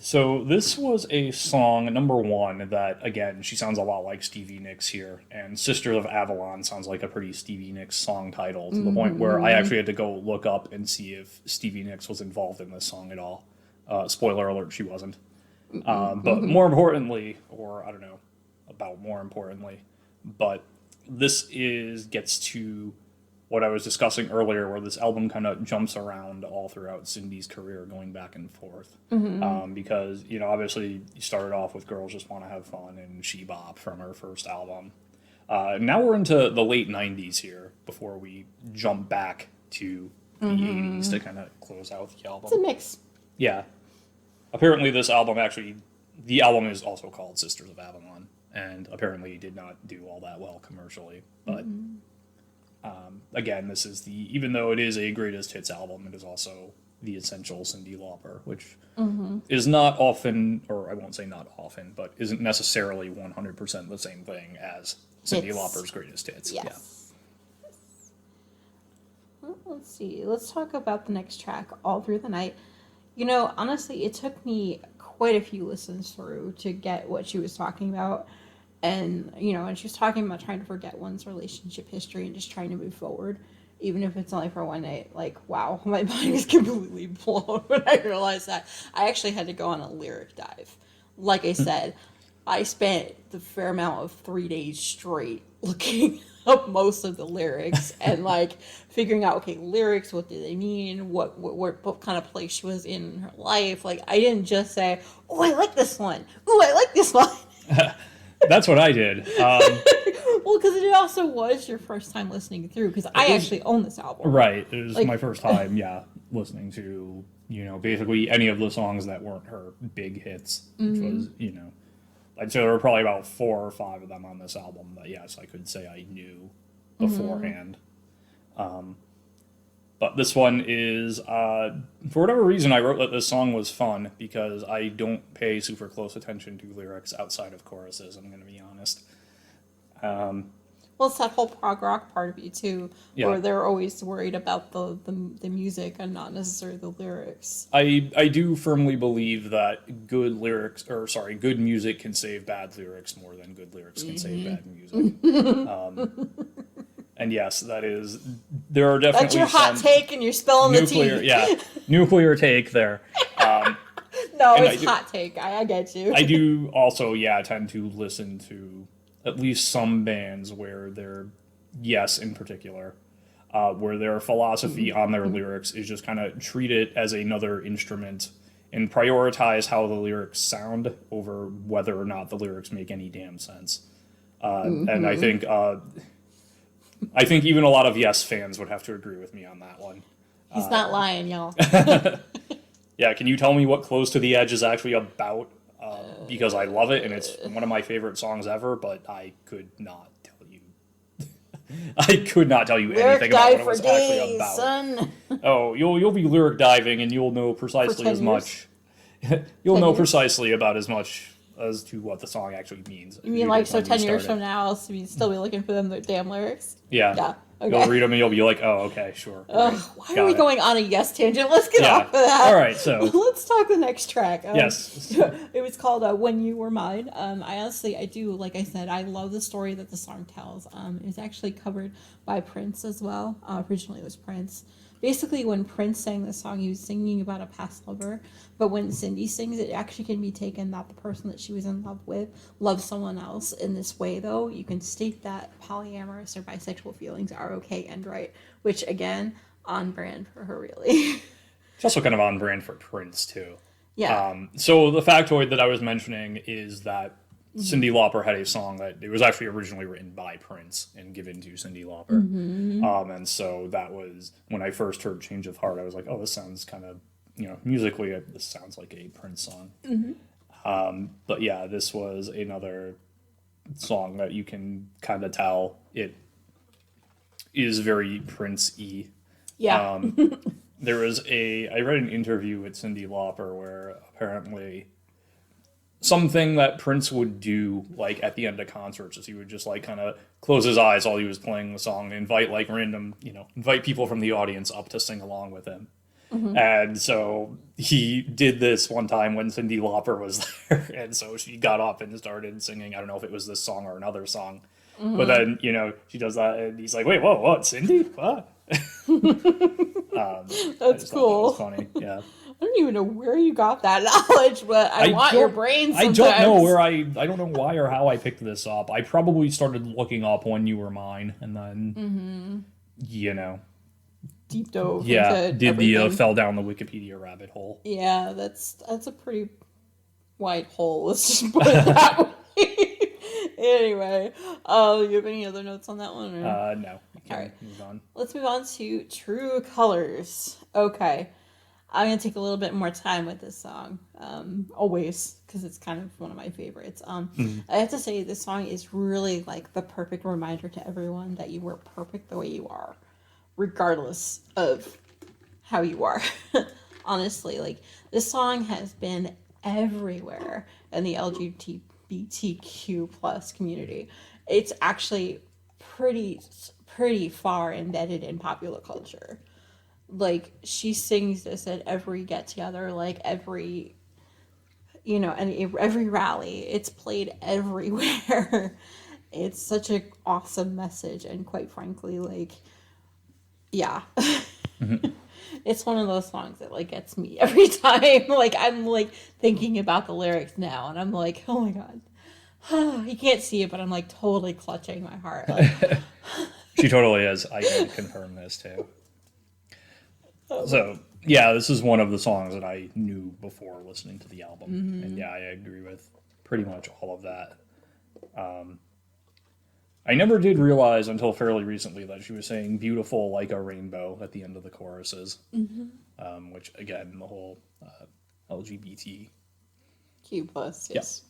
So this was a song, number one, that, again, she sounds a lot like Stevie Nicks here, and Sisters of Avalon sounds like a pretty Stevie Nicks song title, to the point where I actually had to go look up and see if Stevie Nicks was involved in this song at all. Spoiler alert, she wasn't. But more importantly, or I don't know about more importantly, but this gets to what I was discussing earlier, where this album kind of jumps around all throughout Cindy's career, going back and forth. Because, obviously you started off with Girls Just Want to Have Fun and She Bop from her first album. Now we're into the late 90s here, before we jump back to the 80s to kind of close out the album. It's a mix. Yeah. Apparently this album the album is also called Sisters of Avalon, and apparently did not do all that well commercially, but... again, this is even though it is a greatest hits album, it is also the essential Cyndi Lauper, which is not often, or I won't say not often, but isn't necessarily 100% the same thing as Cyndi Lauper's greatest hits. Yes. Well, let's see. Let's talk about the next track, All Through the Night. Honestly, it took me quite a few listens through to get what she was talking about. And, and she was talking about trying to forget one's relationship history and just trying to move forward, even if it's only for one night. Wow, my mind was completely blown when I realized that. I actually had to go on a lyric dive. Like I said, I spent the fair amount of 3 days straight looking up most of the lyrics and figuring out, okay, lyrics, what do they mean? What kind of place she was in her life? I didn't just say, oh, I like this one. Oh, I like this one. That's what I did. Well, because it also was your first time listening through, because I actually own this album. Right. It was my first time, listening to, basically any of the songs that weren't her big hits, which was, I'd say there were probably about 4 or 5 of them on this album that, yes, I could say I knew beforehand. But this one is, for whatever reason, I wrote that this song was fun because I don't pay super close attention to lyrics outside of choruses, I'm going to be honest. Well, it's that whole prog rock part of you too, Yeah. where they're always worried about the music and not necessarily the lyrics. I do firmly believe that good music can save bad lyrics more than good lyrics can save bad music. And yes, there are definitely That's your hot take, and you're spilling the tea. Nuclear take there. No, it's hot take. I get you. I do also, tend to listen to at least some bands where in particular, where their philosophy on their lyrics is just kind of treat it as another instrument and prioritize how the lyrics sound over whether or not the lyrics make any damn sense. And I think even a lot of Yes fans would have to agree with me on that one. He's not lying, y'all. Yeah, can you tell me what Close to the Edge is actually about? Because I love it, and it's one of my favorite songs ever, but I could not tell you. I could not tell you anything about what it was actually about. Son. Oh, you'll be lyric diving, and you'll know precisely as much. You'll know precisely about as much as to what the song actually means. You mean like, so 10 years from now, I'll still be looking for them damn lyrics? Yeah. Yeah. Okay. You'll read them and you'll be like, oh, okay, sure. Right. Why are we going on a Yes tangent? Let's get off of that. All right, so. Let's talk the next track. Yes. It was called When You Were Mine. I do, like I said, I love the story that the song tells. It was actually covered by Prince as well. Originally it was Prince. Basically, when Prince sang the song, he was singing about a past lover. But when Cindy sings, it actually can be taken that the person that she was in love with loves someone else. In this way, though, you can state that polyamorous or bisexual feelings are okay and right. Which, again, on brand for her, really. It's also kind of on brand for Prince, too. Yeah. So the factoid that I was mentioning is that Cyndi Lauper had a song that it was actually originally written by Prince and given to Cyndi Lauper. And so that was, when I first heard Change of Heart, I was like, oh, this sounds kind of, musically, this sounds like a Prince song. But yeah, this was another song that you can kind of tell it is very Prince-y. Yeah. I read an interview with Cyndi Lauper where apparently something that Prince would do, like, at the end of concerts is he would just, like, kind of close his eyes while he was playing the song and invite, like, invite people from the audience up to sing along with him. And so he did this one time when Cyndi Lauper was there, and so she got up and started singing. I don't know if it was this song or another song. But then, she does that, and he's like, wait, whoa, what, Cyndi? What? That's cool. That was funny, yeah. I don't even know where you got that knowledge, but I want your brain sometimes. I don't know I don't know why or how I picked this up. I probably started looking up When You Were Mine, and then, deep dove. Fell down the Wikipedia rabbit hole. Yeah, that's a pretty wide hole. Let's just put it that way. Anyway, you have any other notes on that one? Or? No. All right. Move on. Let's move on to True Colors. Okay. I'm going to take a little bit more time with this song. Always, because it's kind of one of my favorites. I have to say, this song is really like the perfect reminder to everyone that you were perfect the way you are, regardless of how you are. Honestly, like, this song has been everywhere in the LGBTQ plus community. It's actually pretty far embedded in popular culture. Like, she sings this at every get together, like every rally. It's played everywhere. It's such an awesome message, and quite frankly, like, yeah. It's one of those songs that, like, gets me every time. Like, I'm, like, thinking about the lyrics now, and I'm like, oh my god. You can't see it, but I'm, like, totally clutching my heart. Like, she totally is. I can confirm this, too. So, yeah, this is one of the songs that I knew before listening to the album. And yeah, I agree with pretty much all of that. I never did realize until fairly recently that she was saying beautiful like a rainbow at the end of the choruses. Which, again, the whole LGBT. Q plus, Yeah. yes.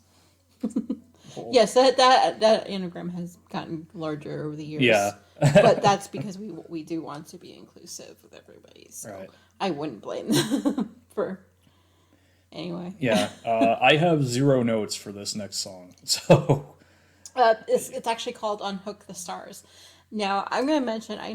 Yes, that anagram has gotten larger over the years. Yeah. But that's because we do want to be inclusive with everybody. So Right. I wouldn't blame them for... Anyway. Yeah. I have 0 notes for this next song, so... It's actually called Unhook the Stars. Now, I'm going to mention, I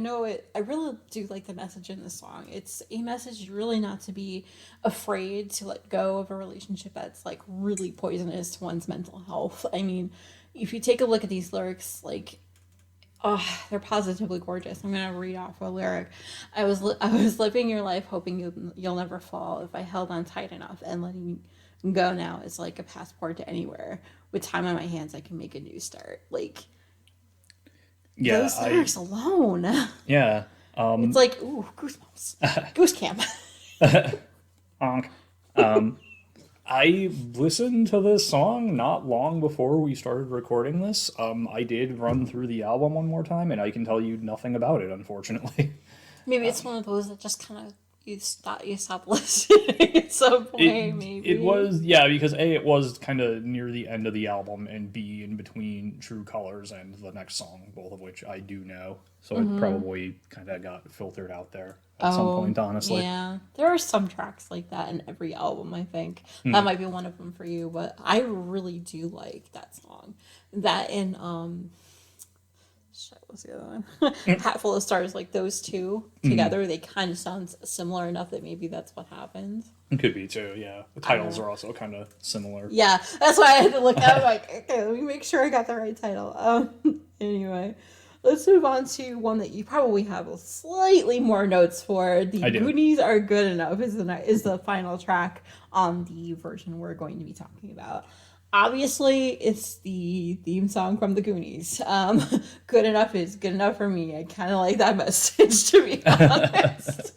really do like the message in the song. It's a message really not to be afraid to let go of a relationship that's like really poisonous to one's mental health. I mean, if you take a look at these lyrics, like, oh, they're positively gorgeous. I'm going to read off a lyric. I was living your life hoping you'll never fall. If I held on tight enough, and letting you go now is like a passport to anywhere. With time on my hands, I can make a new start. Like, Yeah, those lyrics alone. Yeah. It's like, ooh, goosebumps. Goose camp. Honk. I listened to this song not long before we started recording this. I did run through the album one more time, and I can tell you nothing about it, unfortunately. Maybe it's one of those that just kind of you stop listening at some point. Maybe it was, yeah, because A, it was kind of near the end of the album, and B, in between True Colors and the next song, both of which I do know. So it probably kind of got filtered out there at some point, honestly. Yeah, there are some tracks like that in every album, I think. That might be one of them for you, but I really do like that song. That and shit, what's the other one? Hat Full of Stars. Like those two together, they kind of sound similar enough that maybe that's what happens. It could be too, yeah. The titles are also kind of similar. Yeah, that's why I had to look at it. Like, okay, let me make sure I got the right title. Anyway, let's move on to one that you probably have slightly more notes for. The Goonies Are Good Enough is the final track on the version we're going to be talking about. Obviously, it's the theme song from the Goonies. Good enough is good enough for me. I kind of like that message, to be honest.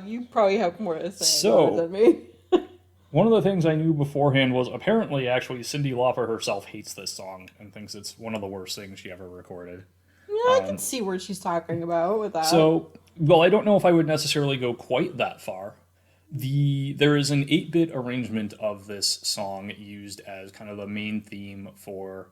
You probably have more to say about it than me. One of the things I knew beforehand was apparently actually Cyndi Lauper herself hates this song and thinks it's one of the worst things she ever recorded. Yeah, I can see what she's talking about with that. So, well, I don't know if I would necessarily go quite that far. There is an 8-bit arrangement of this song used as kind of the main theme for...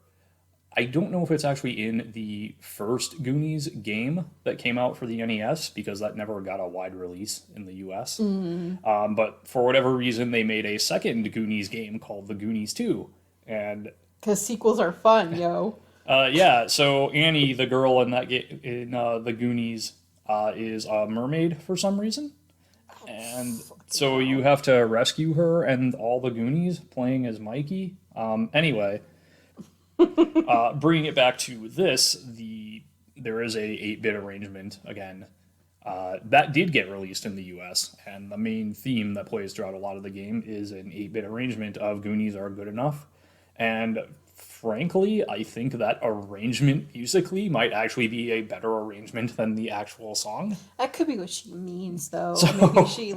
I don't know if it's actually in the first Goonies game that came out for the NES, because that never got a wide release in the US. But for whatever reason, they made a second Goonies game called The Goonies 2. And because sequels are fun, yo. Yeah, so Annie, the girl in that in The Goonies, is a mermaid for some reason. And so you have to rescue her and all the Goonies playing as Mikey. Anyway, bringing it back to this, there is a 8-bit arrangement again that did get released in the US, and the main theme that plays throughout a lot of the game is an 8-bit arrangement of Goonies Are Good Enough. And frankly, I think that arrangement musically might actually be a better arrangement than the actual song. That could be what she means, though. So, maybe she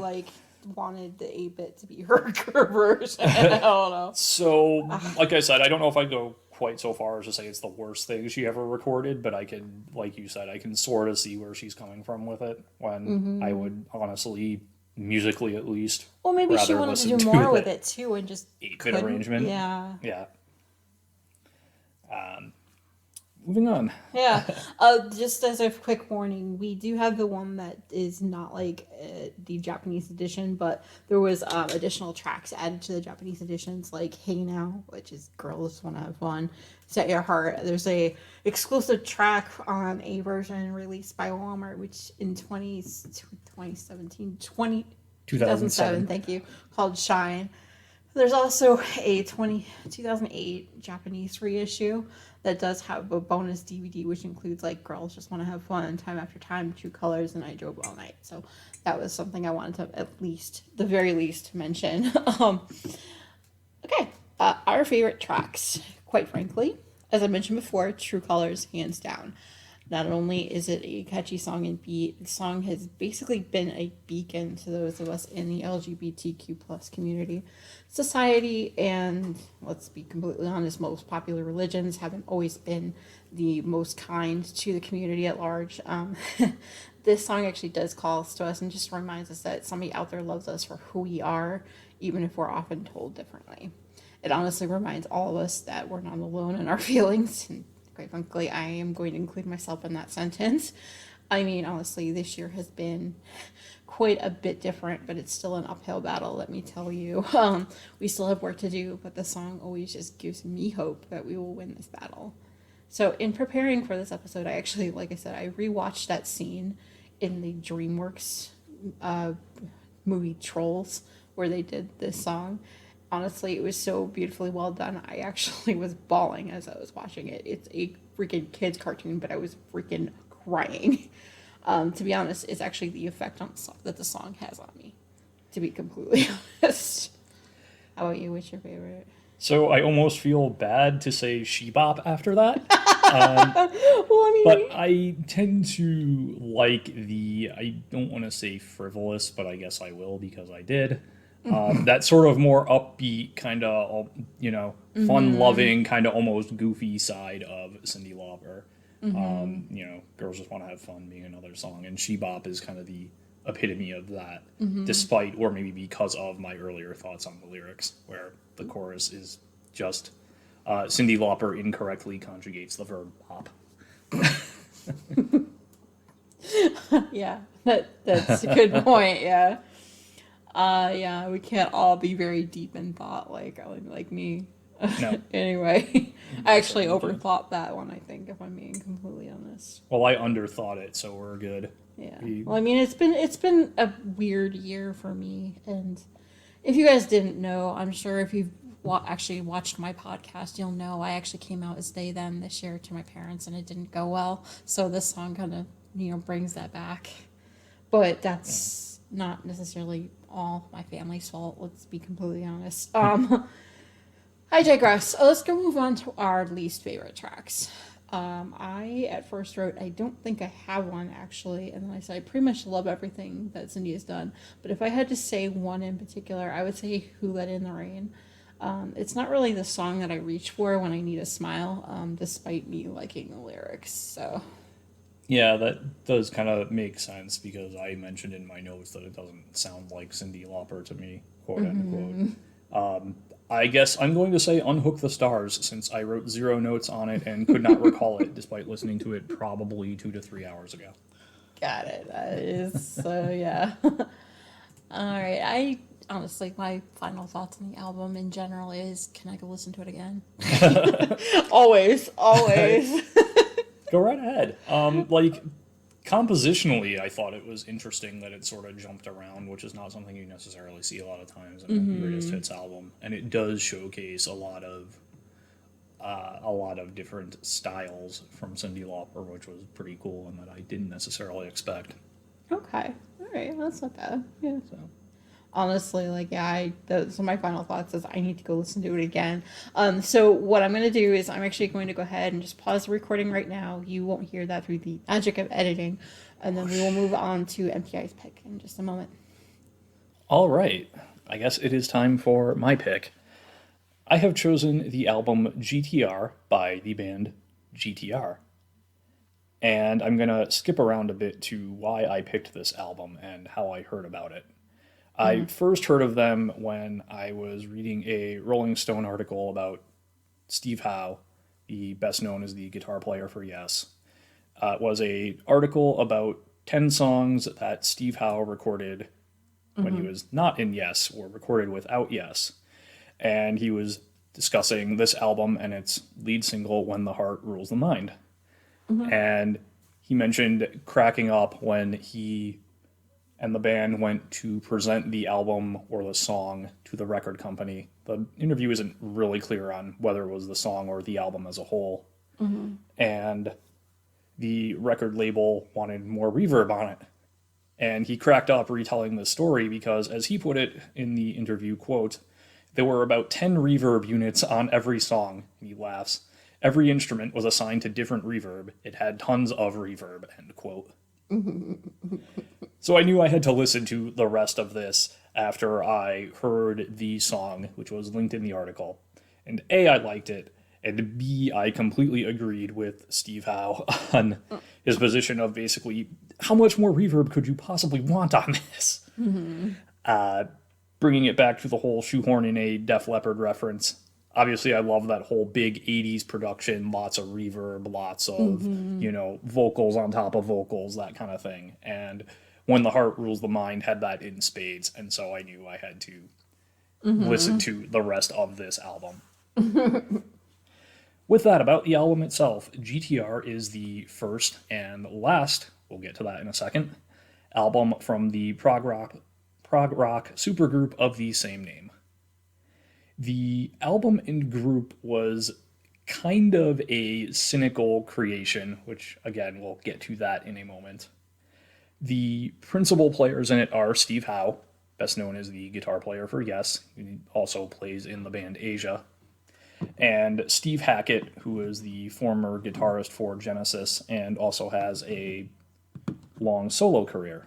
wanted the 8-bit to be her version. I don't know. So, like I said, I don't know if I'd go quite so far as to say it's the worst thing she ever recorded, but I could, like you said, I can sort of see where she's coming from with it, when I would honestly, musically at least, well, maybe she wanted to do more with it too, and just 8-bit arrangement. Yeah. Moving on. Yeah. Just as a quick warning, we do have the one that is not like the Japanese edition, but there was additional tracks added to the Japanese editions, like Hey Now, which is Girls Wanna Have Fun, Set Your Heart. There's a exclusive track on a version released by Walmart, which in 2007, thank you, called Shine. There's also a 2008 Japanese reissue that does have a bonus DVD, which includes like Girls Just Want to Have Fun, Time After Time, True Colors, and I Drove All Night. So that was something I wanted to the very least mention. Okay, our favorite tracks, quite frankly, as I mentioned before, True Colors, hands down. Not only is it a catchy song and beat, the song has basically been a beacon to those of us in the LGBTQ plus community. Society and, let's be completely honest, most popular religions haven't always been the most kind to the community at large. This song actually does call us to us and just reminds us that somebody out there loves us for who we are, even if we're often told differently. It honestly reminds all of us that we're not alone in our feelings. And quite frankly, I am going to include myself in that sentence. I mean, honestly, this year has been quite a bit different, but it's still an uphill battle, let me tell you. We still have work to do, but the song always just gives me hope that we will win this battle. So, in preparing for this episode, I actually, like I said, I rewatched that scene in the DreamWorks uh, movie Trolls where they did this song. Honestly, it was so beautifully well done. I actually was bawling as I was watching it. It's a freaking kids cartoon, but I was freaking crying. To be honest, it's actually the effect on the song, that the song has on me. To be completely honest. How about you? What's your favorite? So I almost feel bad to say Shebop after that. Well, I mean, But I tend to like I don't want to say frivolous, but I guess I will because I did. That sort of more upbeat, kind of, fun-loving, kind of almost goofy side of Cyndi Lauper. Girls Just Want to Have Fun being another song, and She Bop is kind of the epitome of that, despite, or maybe because of my earlier thoughts on the lyrics, where the chorus is just Cyndi Lauper incorrectly conjugates the verb bop. yeah, that's a good point. Yeah. Yeah, we can't all be very deep in thought like me. No. Anyway, I actually overthought that one, I think, if I'm being completely honest. Well, I underthought it, so we're good. Yeah. Well, I mean, it's been a weird year for me, and if you guys didn't know, I'm sure if you've actually watched my podcast, you'll know I actually came out as they them this year to my parents, and it didn't go well. So this song kind of brings that back, but that's not necessarily all my family's fault. Let's be completely honest. I digress. Let's go move on to our least favorite tracks. I at first wrote, I don't think I have one actually, and then I said I pretty much love everything that Cyndi has done. But if I had to say one in particular, I would say Who Let in the Rain. It's not really the song that I reach for when I need a smile, despite me liking the lyrics. So. Yeah, that does kind of make sense because I mentioned in my notes that it doesn't sound like Cyndi Lauper to me, quote unquote. I guess I'm going to say Unhook the Stars since I wrote 0 notes on it and could not recall it despite listening to it probably 2 to 3 hours ago. Got it. That is, yeah. All right. I honestly, my final thoughts on the album in general is, can I go listen to it again? Always. Go right ahead. Compositionally, I thought it was interesting that it sort of jumped around, which is not something you necessarily see a lot of times in a greatest hits album, and it does showcase a lot of different styles from Cyndi Lauper, which was pretty cool and that I didn't necessarily expect. Okay. All right. That's not bad. Yeah. So. Honestly, so my final thoughts is I need to go listen to it again. So what I'm going to do is I'm actually going to go ahead and just pause the recording right now. You won't hear that through the magic of editing. And then we will move on to Emptyeye's pick in just a moment. All right. I guess it is time for my pick. I have chosen the album GTR by the band GTR. And I'm going to skip around a bit to why I picked this album and how I heard about it. I first heard of them when I was reading a Rolling Stone article about Steve Howe, the best known as the guitar player for Yes. It was an article about 10 songs that Steve Howe recorded when he was not in Yes, or recorded without Yes. And he was discussing this album and its lead single, When the Heart Rules the Mind. And he mentioned cracking up when he and the band went to present the album or the song to the record company. The interview isn't really clear on whether it was the song or the album as a whole. And the record label wanted more reverb on it. And he cracked up retelling the story because, as he put it in the interview, quote, there were about 10 reverb units on every song, and he laughs. Every instrument was assigned to different reverb. It had tons of reverb, end quote. So I knew I had to listen to the rest of this after I heard the song, which was linked in the article. And A, I liked it, and B, I completely agreed with Steve Howe on his position of basically, how much more reverb could you possibly want on this? Bringing it back to the whole shoehorn in a Def Leppard reference. Obviously, I love that whole big 80s production, lots of reverb, lots of, vocals on top of vocals, that kind of thing. And When the Heart Rules the Mind had that in spades, and so I knew I had to listen to the rest of this album. With that, about the album itself, GTR is the first and last, we'll get to that in a second, album from the prog rock supergroup of the same name. The album and group was kind of a cynical creation, which, again, we'll get to that in a moment. The principal players in it are Steve Howe, best known as the guitar player for Yes, he also plays in the band Asia, and Steve Hackett, who is the former guitarist for Genesis and also has a long solo career.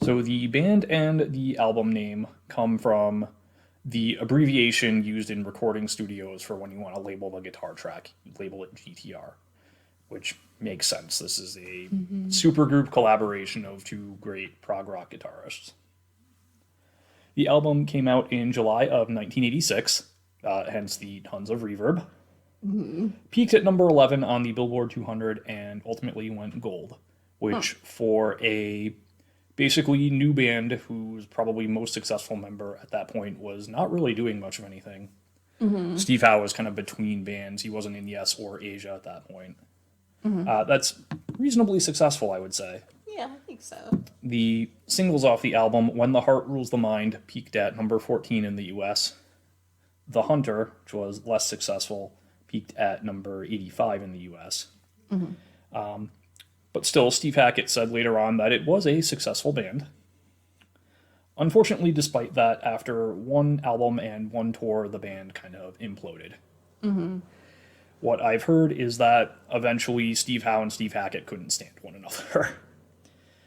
So the band and the album name come from the abbreviation used in recording studios for when you want to label the guitar track. You label it GTR, which makes sense. This is a supergroup collaboration of two great prog rock guitarists. The album came out in July of 1986, hence the tons of reverb. Peaked at number 11 on the Billboard 200 and ultimately went gold, which for a basically new band whose probably most successful member at that point was not really doing much of anything. Steve Howe was kind of between bands. He wasn't in Yes or Asia at that point. That's reasonably successful, I would say. Yeah, I think so. The singles off the album, When the Heart Rules the Mind, peaked at number 14 in the US. The Hunter, which was less successful, peaked at number 85 in the US. But still, Steve Hackett said later on that it was a successful band. Unfortunately, despite that, after one album and one tour, the band kind of imploded. What I've heard is that eventually Steve Howe and Steve Hackett couldn't stand one another.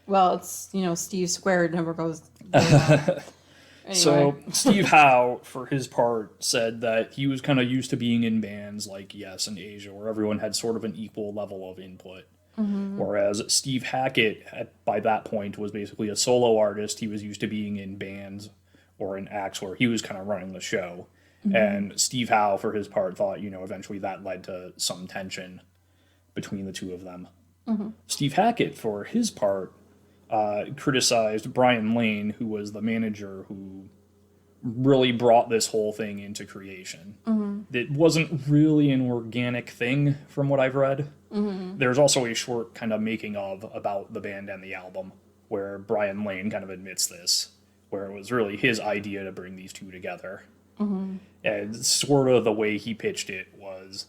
Well, it's, Steve squared never goes very well. Anyway. So Steve Howe, for his part, said that he was kind of used to being in bands like Yes and Asia, where everyone had sort of an equal level of input. Whereas Steve Hackett, by that point, was basically a solo artist. He was used to being in bands or in acts where he was kind of running the show. And Steve Howe, for his part, thought, eventually that led to some tension between the two of them. Steve Hackett, for his part, criticized Brian Lane, who was the manager who really brought this whole thing into creation. It wasn't really an organic thing, from what I've read. There's also a short kind of making of about the band and the album, where Brian Lane kind of admits this, where it was really his idea to bring these two together. And sort of the way he pitched it was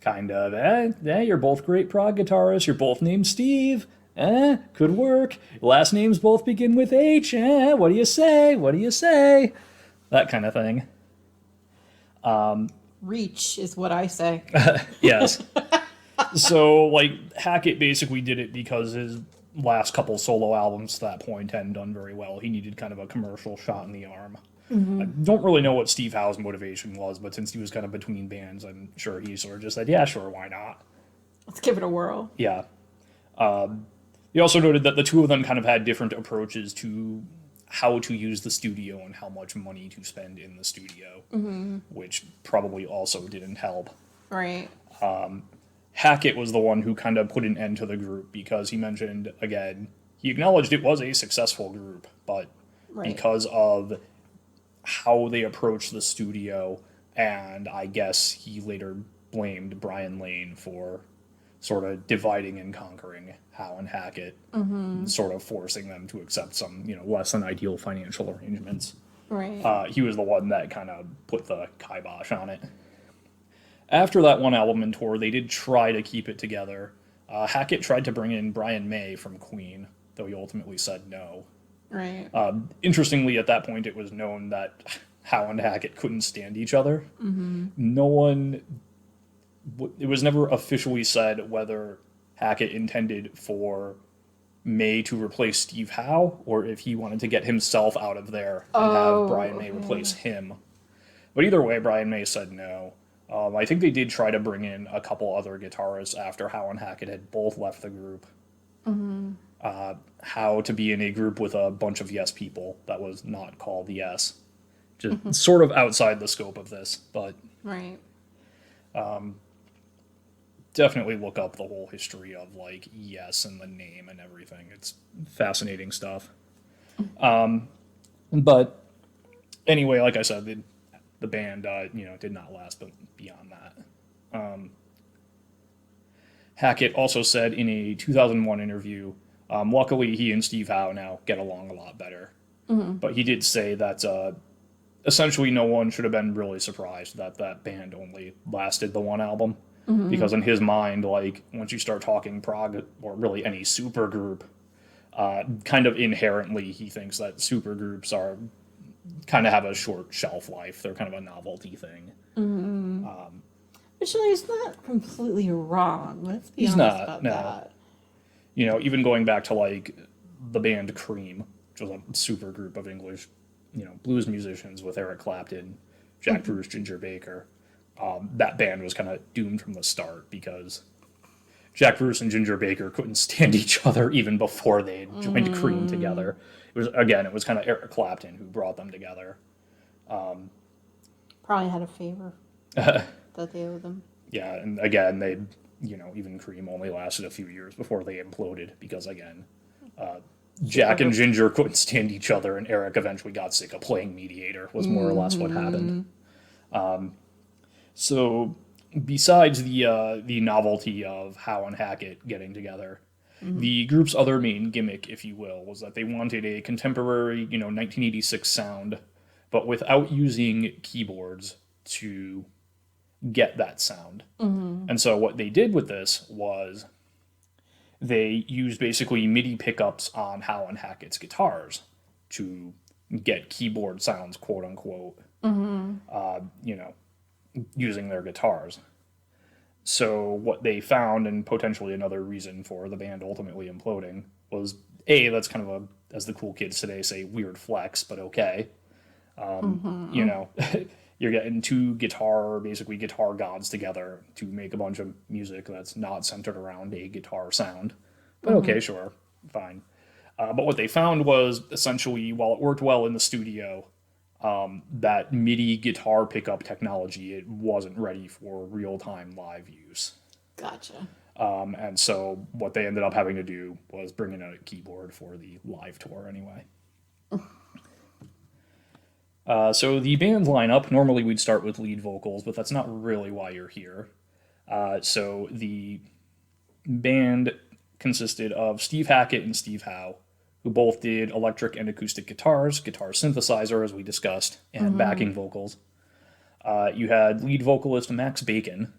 kind of, you're both great prog guitarists, you're both named Steve, could work, last names both begin with H, what do you say, that kind of thing. Reach is what I say. Yes. So, Hackett basically did it because his last couple solo albums to that point hadn't done very well. He needed kind of a commercial shot in the arm. I don't really know what Steve Howe's motivation was, but since he was kind of between bands, I'm sure he sort of just said, yeah, sure, why not? Let's give it a whirl. Yeah. He also noted that the two of them kind of had different approaches to how to use the studio and how much money to spend in the studio, which probably also didn't help. Right. Hackett was the one who kind of put an end to the group because he mentioned, again, he acknowledged it was a successful group, but because of how they approached the studio, and I guess he later blamed Brian Lane for sort of dividing and conquering Howe and Hackett, sort of forcing them to accept some, less than ideal financial arrangements. Right. He was the one that kind of put the kibosh on it. After that one album and tour, they did try to keep it together. Hackett tried to bring in Brian May from Queen, though he ultimately said no. Right. Interestingly, at that point, it was known that Howe and Hackett couldn't stand each other. No one it was never officially said whether Hackett intended for May to replace Steve Howe or if he wanted to get himself out of there and have Brian May replace him. But either way, Brian May said no. I think they did try to bring in a couple other guitarists after Howe and Hackett had both left the group. Howe to be in a group with a bunch of Yes people that was not called Yes. Just sort of outside the scope of this, but Right. definitely look up the whole history of like Yes and the name and everything. It's fascinating stuff. But anyway, like I said, the band did not last, but beyond that. Hackett also said in a 2001 interview, luckily he and Steve Howe now get along a lot better. But he did say that essentially no one should have been really surprised that that band only lasted the one album. Because in his mind, like, once you start talking prog, or really any supergroup, kind of inherently he thinks that supergroups are kind of have a short shelf life. They're kind of a novelty thing. Actually, he's not completely wrong. Let's be He's honest not, about no. that. Even going back to, like, the band Cream, which was a supergroup of English, blues musicians with Eric Clapton, Jack Bruce, Ginger Baker. That band was kind of doomed from the start because Jack Bruce and Ginger Baker couldn't stand each other even before they had joined Cream together. It was kind of Eric Clapton who brought them together. Probably had a favor that they owed them. Yeah, and again, they, even Cream only lasted a few years before they imploded because, again, Jack and Ginger couldn't stand each other, and Eric eventually got sick of playing mediator, was more or less what happened. So, besides the novelty of Howe and Hackett getting together, the group's other main gimmick, if you will, was that they wanted a contemporary, 1986 sound, but without using keyboards to get that sound. And so what they did with this was they used basically MIDI pickups on Howe and Hackett's guitars to get keyboard sounds, quote unquote, using their guitars. So what they found, and potentially another reason for the band ultimately imploding, was that's kind of as the cool kids today say, weird flex, but okay. You're getting two guitar gods together to make a bunch of music that's not centered around a guitar sound. But okay, sure, fine. But what they found was essentially, while it worked well in the studio, that MIDI guitar pickup technology, it wasn't ready for real-time live use. Gotcha. And so what they ended up having to do was bring in a keyboard for the live tour anyway. So the band's lineup, normally we'd start with lead vocals, but that's not really why you're here. So the band consisted of Steve Hackett and Steve Howe, who both did electric and acoustic guitars, guitar synthesizer, as we discussed, and backing vocals. You had lead vocalist Max Bacon,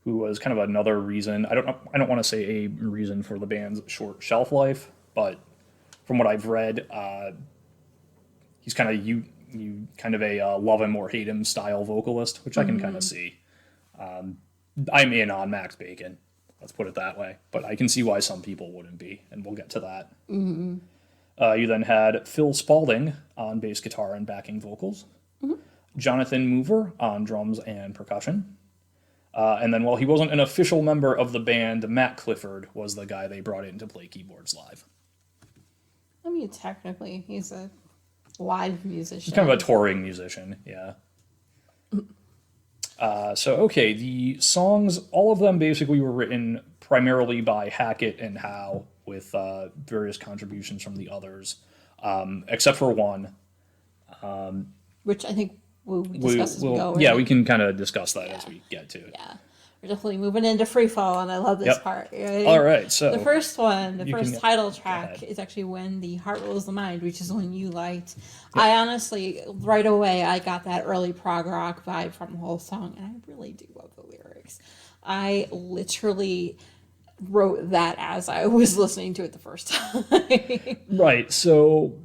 who was kind of another reason. I don't want to say a reason for the band's short shelf life, but from what I've read, he's kind of kind of a love him or hate him style vocalist, which I can kind of see. I'm in on Max Bacon. Let's put it that way. But I can see why some people wouldn't be, and we'll get to that. You then had Phil Spalding on bass guitar and backing vocals. Jonathan Mover on drums and percussion. And then while he wasn't an official member of the band, Matt Clifford was the guy they brought in to play keyboards live. I mean, technically, he's a live musician. He's kind of a touring musician, yeah. The songs, all of them basically were written primarily by Hackett and Howe with various contributions from the others, except for one. Which I think we'll discuss as we go. Yeah, we can kind of discuss that as we get to it. Yeah. We're definitely moving into free fall, and I love this part. Right? All right, so the first title track is actually When the Heart Rules the Mind, which is one you liked. Yep. I honestly, right away, I got that early prog rock vibe from the whole song, and I really do love the lyrics. I literally wrote that as I was listening to it the first time. Right, so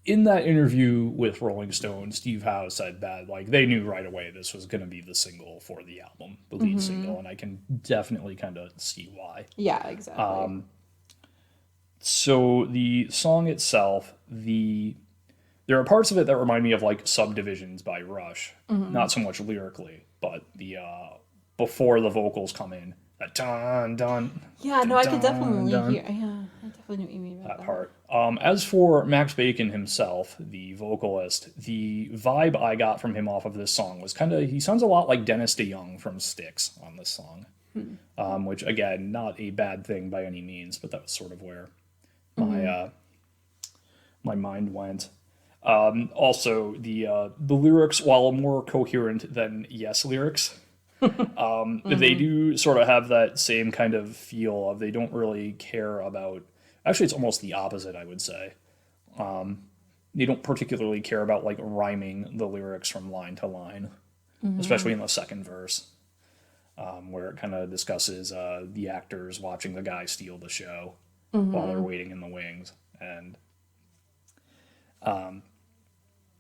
in that interview with Rolling Stone, Steve Howe said that like they knew right away this was going to be the single for the album, the lead single, and I can definitely kind of see why. Yeah, exactly. So the song itself, there are parts of it that remind me of like Subdivisions by Rush, not so much lyrically, but the before the vocals come in, that dun dun. Yeah, no, I could definitely dun. hear. Yeah, I definitely know what you mean about That part. As for Max Bacon himself, the vocalist, the vibe I got from him off of this song was he sounds a lot like Dennis DeYoung from Styx on this song, which again, not a bad thing by any means, but that was sort of where my mind went. Also, the lyrics, while more coherent than Yes lyrics, they do sort of have that same kind of feel of they don't really care about. Actually, it's almost the opposite, I would say. They don't particularly care about like rhyming the lyrics from line to line, especially in the second verse, where it kind of discusses the actors watching the guy steal the show while they're waiting in the wings and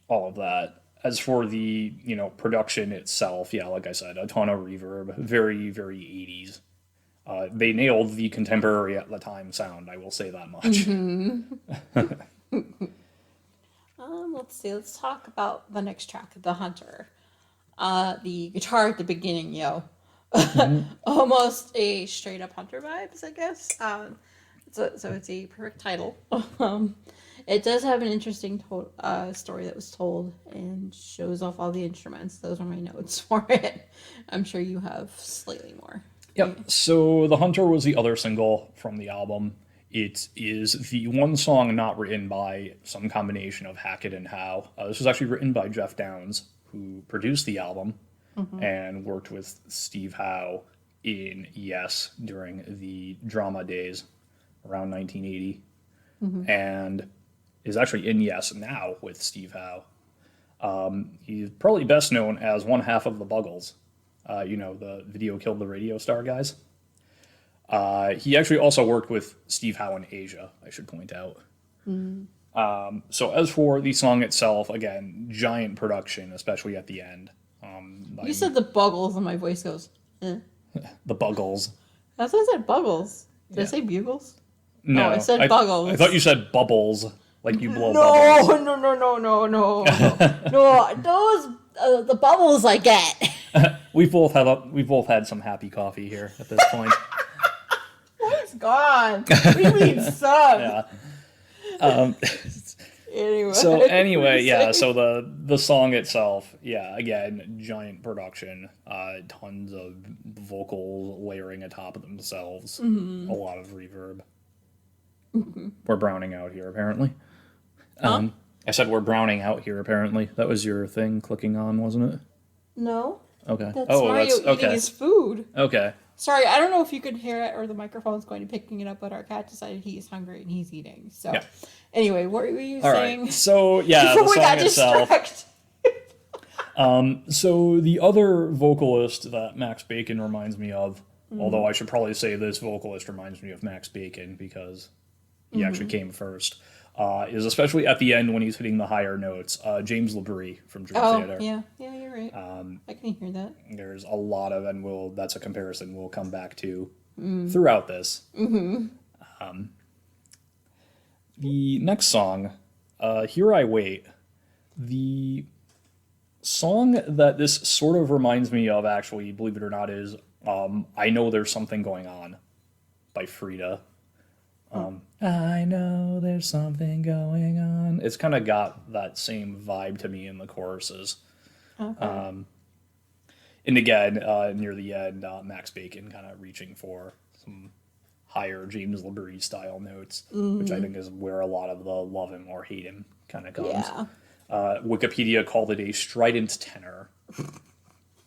all of that. As for the production itself, yeah, like I said, a ton of reverb, very very 80s. They nailed the contemporary at the time sound, I will say that much. Let's see. Let's talk about the next track, "The Hunter." The guitar at the beginning, almost a straight up Hunter vibes, I guess. So it's a perfect title. It does have an interesting story that was told and shows off all the instruments. Those are my notes for it. I'm sure you have slightly more. Yep. So The Hunter was the other single from the album. It is the one song not written by some combination of Hackett and Howe. This was actually written by Jeff Downes, who produced the album and worked with Steve Howe in Yes during the drama days around 1980, and is actually in Yes now with Steve Howe. He's probably best known as one half of the Buggles. The Video Killed the Radio Star guys. He actually also worked with Steve Howe in Asia, I should point out. So as for the song itself, again, giant production, especially at the end. You said the Buggles, and my voice goes, eh. The Buggles. That's what I said, Buggles. Did I say Bugles? No, I said Buggles. I thought you said bubbles, like you blow bubbles. No. No, those, the bubbles I get. We've both had some happy coffee here at this point. It's gone. We need some. Yeah. Anyway. Yeah. So the song itself, yeah, again, giant production, tons of vocals layering atop of themselves, a lot of reverb. We're browning out here, apparently. I said we're browning out here, apparently. That was your thing clicking on, wasn't it? No. Okay. That's Mario eating his food. Okay. Sorry, I don't know if you could hear it or the microphone's going to be picking it up, but our cat decided he's hungry and he's eating. So, Anyway, what were you saying? Right. So, yeah, before the we song got itself. distracted. So the other vocalist that Max Bacon reminds me of, although I should probably say this vocalist reminds me of Max Bacon because he actually came first, is especially at the end when he's hitting the higher notes, James LaBrie from Dream Theater. Yeah, you're right. I can hear that. There's a lot of, and that's a comparison we'll come back to throughout this. The next song, Here I Wait, the song that this sort of reminds me of, actually, believe it or not, is I Know There's Something Going On by Frida. I know there's something going on. It's kind of got that same vibe to me in the choruses. Okay. And again, near the end, Max Bacon kind of reaching for some higher James LaBrie style notes, which I think is where a lot of the love him or hate him kind of comes. Yeah. Wikipedia called it a strident tenor,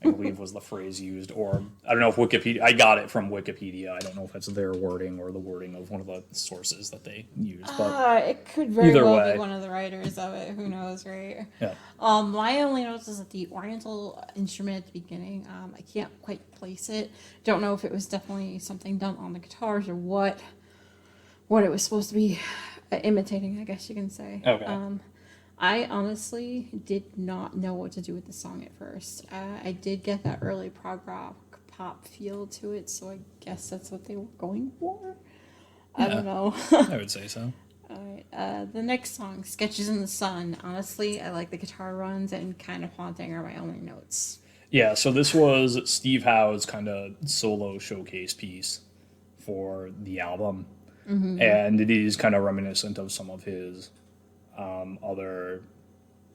I believe was the phrase used, or I don't know if Wikipedia, I got it from Wikipedia. I don't know if it's their wording or the wording of one of the sources that they use, but It could very either well way. be one of the writers of it. Who knows, right? Yeah. My only notes is that the Oriental instrument at the beginning, I can't quite place it. Don't know if it was definitely something done on the guitars or what it was supposed to be imitating, I guess you can say. Okay. I honestly did not know what to do with the song at first. I did get that early prog rock pop feel to it, so I guess that's what they were going for. I Yeah, don't know. I would say so. Alright, the next song, Sketches in the Sun. Honestly, I like the guitar runs and Kind of Haunting are my only notes. Yeah, so this was Steve Howe's kind of solo showcase piece for the album. And it is kind of reminiscent of some of his other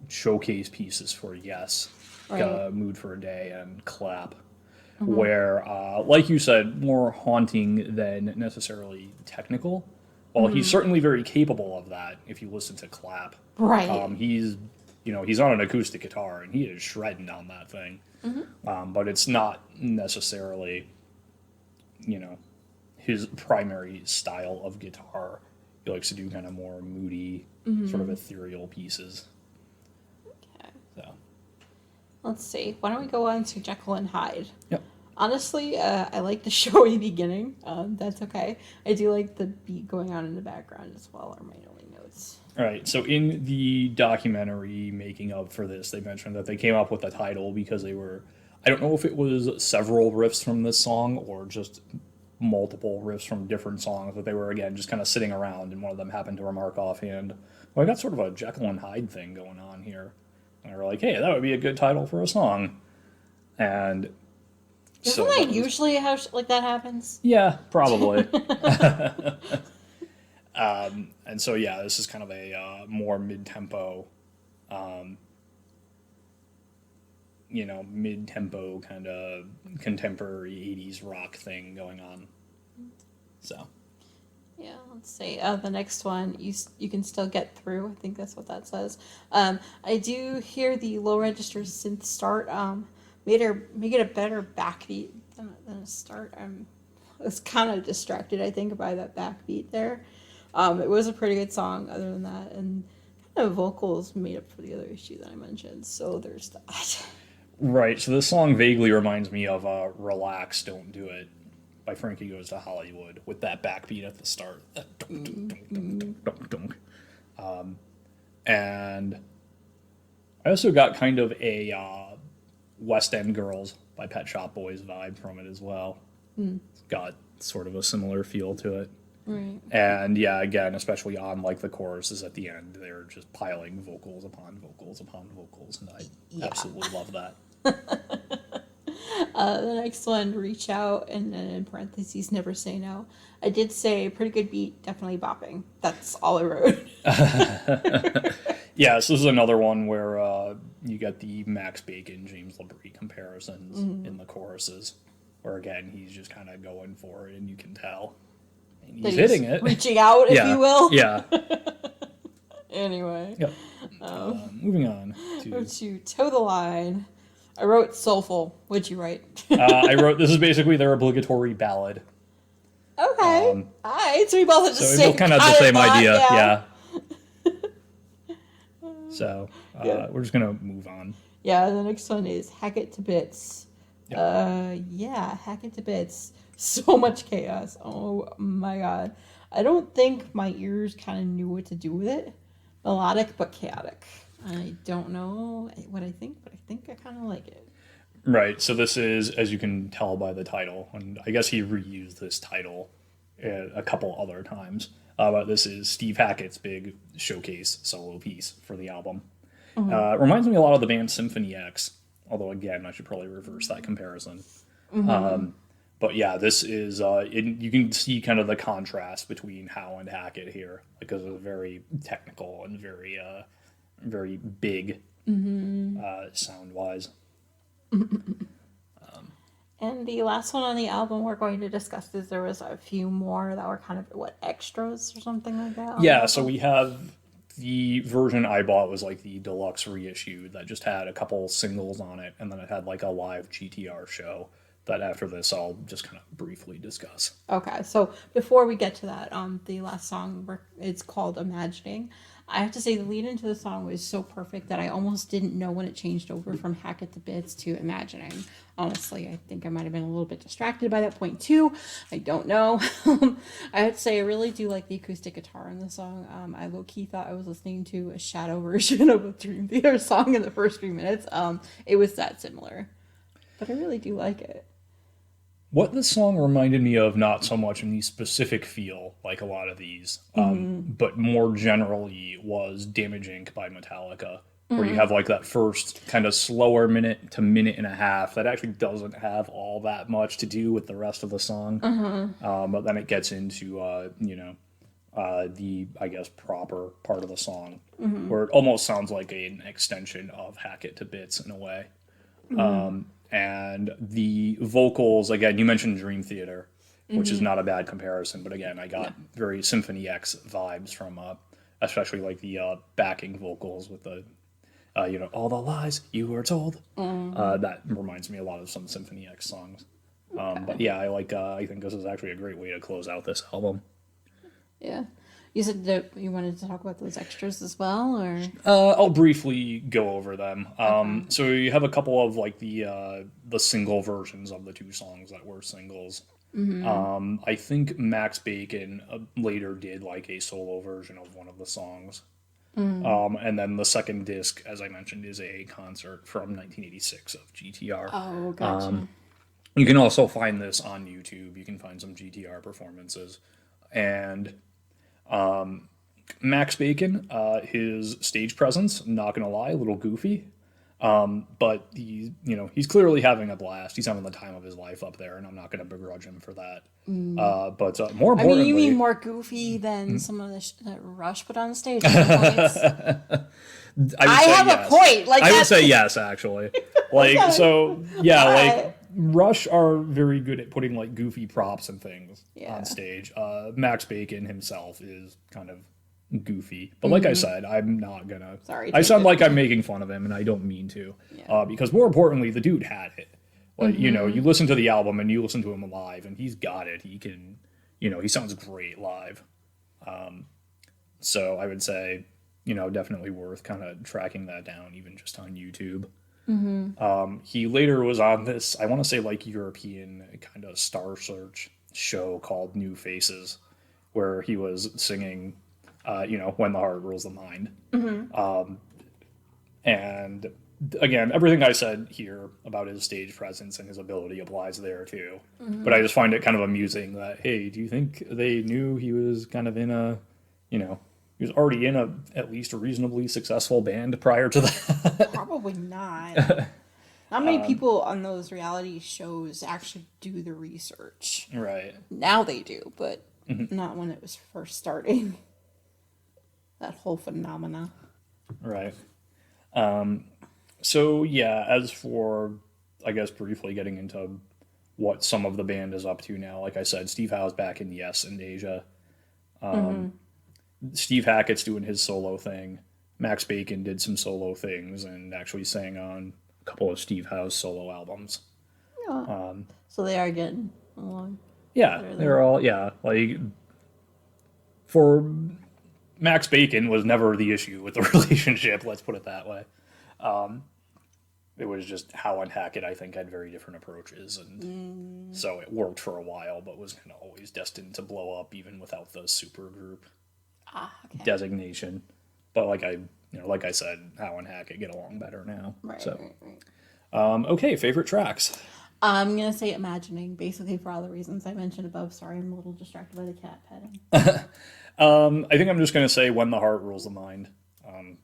showcase pieces for Yes, Right. Mood for a Day and Clap, where, like you said, more haunting than necessarily technical. Well, he's certainly very capable of that if you listen to Clap. Right. He's on an acoustic guitar and he is shredding on that thing. But it's not necessarily, his primary style of guitar. He likes to do kind of more moody, sort of ethereal pieces. Okay. So, Let's see. Why don't we go on to Jekyll and Hyde? yep. Honestly, I like the showy beginning. That's okay. I do like the beat going on in the background as well, are my only notes. All right. So in the documentary making of for this, they mentioned that they came up with the title because they were, I don't know if it was several riffs from this song or just multiple riffs from different songs, but they were, again, just kind of sitting around, and one of them happened to remark offhand, well, I got sort of a Jekyll and Hyde thing going on here. And they were like, hey, that would be a good title for a song. And Isn't that usually how like that happens? yeah, probably. And so, yeah, this is kind of a more mid-tempo, mid-tempo kind of contemporary 80s rock thing going on. So, Yeah, let's see. The next one, you can still get through. I think that's what that says. I do hear the low register synth start. Make it a better backbeat than a start. I was kind of distracted, I think, by that backbeat there. It was a pretty good song, other than that, and kind of vocals made up for the other issue that I mentioned. So there's that. right. So this song vaguely reminds me of Relax, Don't Do It by Frankie Goes to Hollywood with that backbeat at the start. That dunk, dunk, dunk, dunk, dunk, dunk, dunk. And I also got kind of a West End Girls by Pet Shop Boys vibe from it as well. It's got sort of a similar feel to it. Right. And yeah, again, especially on like the choruses at the end, they're just piling vocals upon vocals upon vocals, and I absolutely love that. The next one, Reach Out, and then in parentheses, Never Say No. I did say pretty good beat, definitely bopping. That's all I wrote. Yeah, so this is another one where you get the Max Bacon, James LaBrie comparisons in the choruses, where again, he's just kind of going for it, and you can tell. And he's hitting it. Reaching out, if you will. Yeah. Anyway. Yep. Moving on To Toe the Line. I wrote Soulful. What'd you write? I wrote, this is basically their obligatory ballad. Okay. Alright, so we both have the So same we'll kind of have the same thought, idea. yeah. So Yeah. we're just going to move on. Yeah, the next one is Hack It to Bits. Yep. Yeah, Hack It to Bits. So much chaos. Oh my god. I don't think my ears kind of knew what to do with it. Melodic but chaotic. I don't know what I think, but I think I kind of like it. Right, so this is, as you can tell by the title, and I guess he reused this title a couple other times, but this is Steve Hackett's big showcase solo piece for the album. It reminds me a lot of the band Symphony X, although again, I should probably reverse that comparison. But yeah, this is, you can see kind of the contrast between Howe and Hackett here, because it's very technical and very, very big sound-wise. And the last one on the album we're going to discuss is there was a few more that were kind of, extras or something like that? Yeah, so we have the version I bought was like the deluxe reissue that just had a couple singles on it, and then it had like a live GTR show that after this I'll just kind of briefly discuss. Okay, so before we get to that, the last song, it's called Imagining. I have to say the lead into the song was so perfect that I almost didn't know when it changed over from Hack It to Bits to Imagining. Honestly, I think I might have been a little bit distracted by that point too. I don't know. I have to say I really do like the acoustic guitar in the song. I low-key thought I was listening to a Shadow version of a Dream Theater song in the first few minutes. It was that similar. But I really do like it. What this song reminded me of, not so much in the specific feel, like a lot of these, but more generally, was Damage Inc. by Metallica, where you have like that first kind of slower minute to minute and a half that actually doesn't have all that much to do with the rest of the song. But then it gets into, the, I guess, proper part of the song, where it almost sounds like an extension of Hack It to Bits in a way. And the vocals, again, you mentioned Dream Theater, which is not a bad comparison, but again, I got very Symphony X vibes from, especially like the backing vocals with the, all the lies you were told. That reminds me a lot of some Symphony X songs. But yeah, I think this is actually a great way to close out this album. Yeah. You said that you wanted to talk about those extras as well, or? I'll briefly go over them. So you have a couple of like the single versions of the two songs that were singles. I think Max Bacon later did like a solo version of one of the songs. And then the second disc, as I mentioned, is a concert from 1986 of GTR. Oh, gotcha. You can also find this on YouTube. You can find some GTR performances. And Max Bacon, his stage presence, not gonna lie, a little goofy. But he's clearly having a blast. He's having the time of his life up there, and I'm not gonna begrudge him for that. But more importantly, you mean more goofy than some of the that Rush put on stage? Points? I have yes. A point. Like I would say yes, actually. Like okay. So, yeah, like Rush are very good at putting like goofy props and things on stage. Max Bacon himself is kind of goofy, but like I said, I'm not gonna. Sorry, I sound like I'm making fun of him, and I don't mean to. Because more importantly, the dude had it. Like you listen to the album and you listen to him live, and he's got it. He can, he sounds great live. So I would say, definitely worth kind of tracking that down, even just on YouTube. He later was on this, I want to say like European kind of Star Search show called New Faces, where he was singing, When the Heart Rules the Mind. And again, everything I said here about his stage presence and his ability applies there too. But I just find it kind of amusing that, hey, do you think they knew he was kind of in a, he was already in at least a reasonably successful band prior to that? Probably not. Not many people on those reality shows actually do the research. Right. Now they do, but not when it was first starting. That whole phenomena. Right. So, yeah, as for, I guess, briefly getting into what some of the band is up to now, like I said, Steve Howe's back in Yes and Asia. Steve Hackett's doing his solo thing. Max Bacon did some solo things and actually sang on a couple of Steve Howe's solo albums. Yeah. So they are getting along. Yeah, they're all, like, for Max Bacon was never the issue with the relationship, let's put it that way. It was just Howe and Hackett, I think, had very different approaches, and so it worked for a while, but was kind of always destined to blow up even without the supergroup designation. But like I said, Howe and Hackett get along better now. Right. So, right. Okay, favorite tracks. I'm gonna say Imagining, basically for all the reasons I mentioned above. Sorry, I'm a little distracted by the cat petting. I think I'm just gonna say When the Heart Rules the Mind.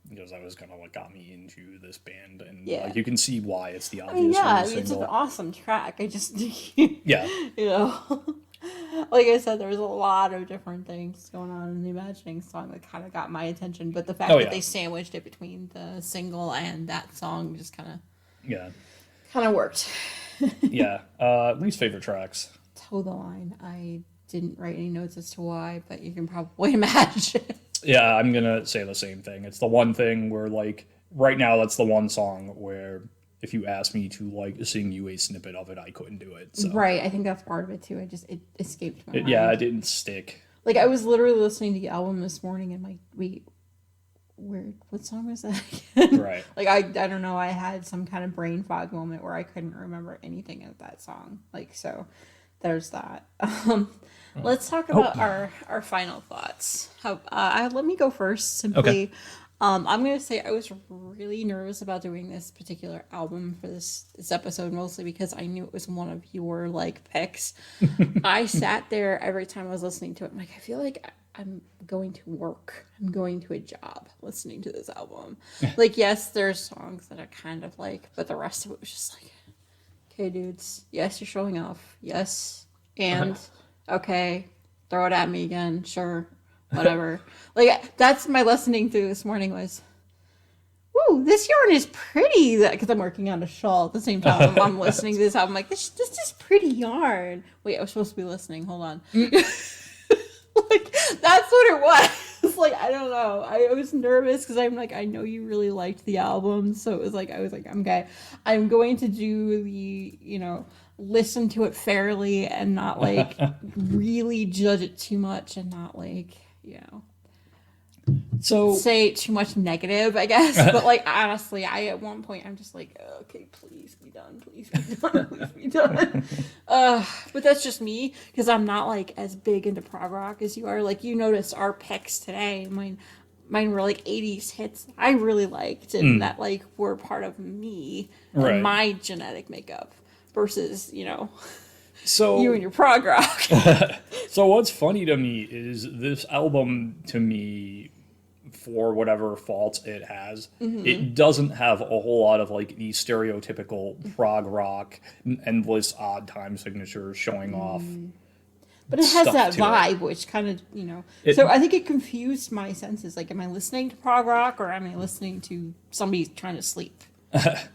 Because that was kind of what got me into this band, and like, you can see why it's the obvious. It's an awesome track. I just, like I said, there's a lot of different things going on in the Imagining song that kind of got my attention, but the fact that they sandwiched it between the single and that song just kind of worked. Least favorite tracks. Toe the Line. I didn't write any notes as to why, but you can probably imagine. Yeah, I'm going to say the same thing. It's the one thing where, like, right now, that's the one song where if you asked me to, like, sing you a snippet of it, I couldn't do it. So. Right, I think that's part of it, too. It escaped my mind. Yeah, it didn't stick. Like, I was literally listening to the album this morning, and we weird. What song was that again? Right. Like, I don't know. I had some kind of brain fog moment where I couldn't remember anything of that song. Like, so there's that. Let's talk about our final thoughts. Let me go first. Simply, Okay. I'm gonna say I was really nervous about doing this particular album for this episode, mostly because I knew it was one of your like picks. I sat there every time I was listening to it. I'm like, I feel like I'm going to work. I'm going to a job listening to this album. Like, yes, there's songs that I kind of like, but the rest of it was just like, okay, dudes. Yes, you're showing off. Yes, and okay, throw it at me again. Sure, whatever. Like, that's my listening through this morning was, "Ooh, this yarn is pretty." Because I'm working on a shawl at the same time. I'm listening to this album. I'm like, this is pretty yarn. Wait, I was supposed to be listening. Hold on. Like, that's what it was. Like, I don't know. I was nervous because I'm like, I know you really liked the album. So it was like, I was like, okay, I'm going to do the, listen to it fairly and not like really judge it too much and not like, So say too much negative, I guess. But like, honestly, at one point I'm just like, okay, please be done, please be done, please be done. But that's just me because I'm not like as big into prog rock as you are. Like, you noticed our picks today, mine were like 80s hits I really liked and that like were part of me Right. and my genetic makeup versus so you and your prog rock. So what's funny to me is this album, to me, for whatever faults it has, it doesn't have a whole lot of like the stereotypical prog rock, endless odd time signatures showing off. But it has Stuff that to it. vibe, which kind of, so I think it confused my senses. Like, am I listening to prog rock or am I listening to somebody trying to sleep?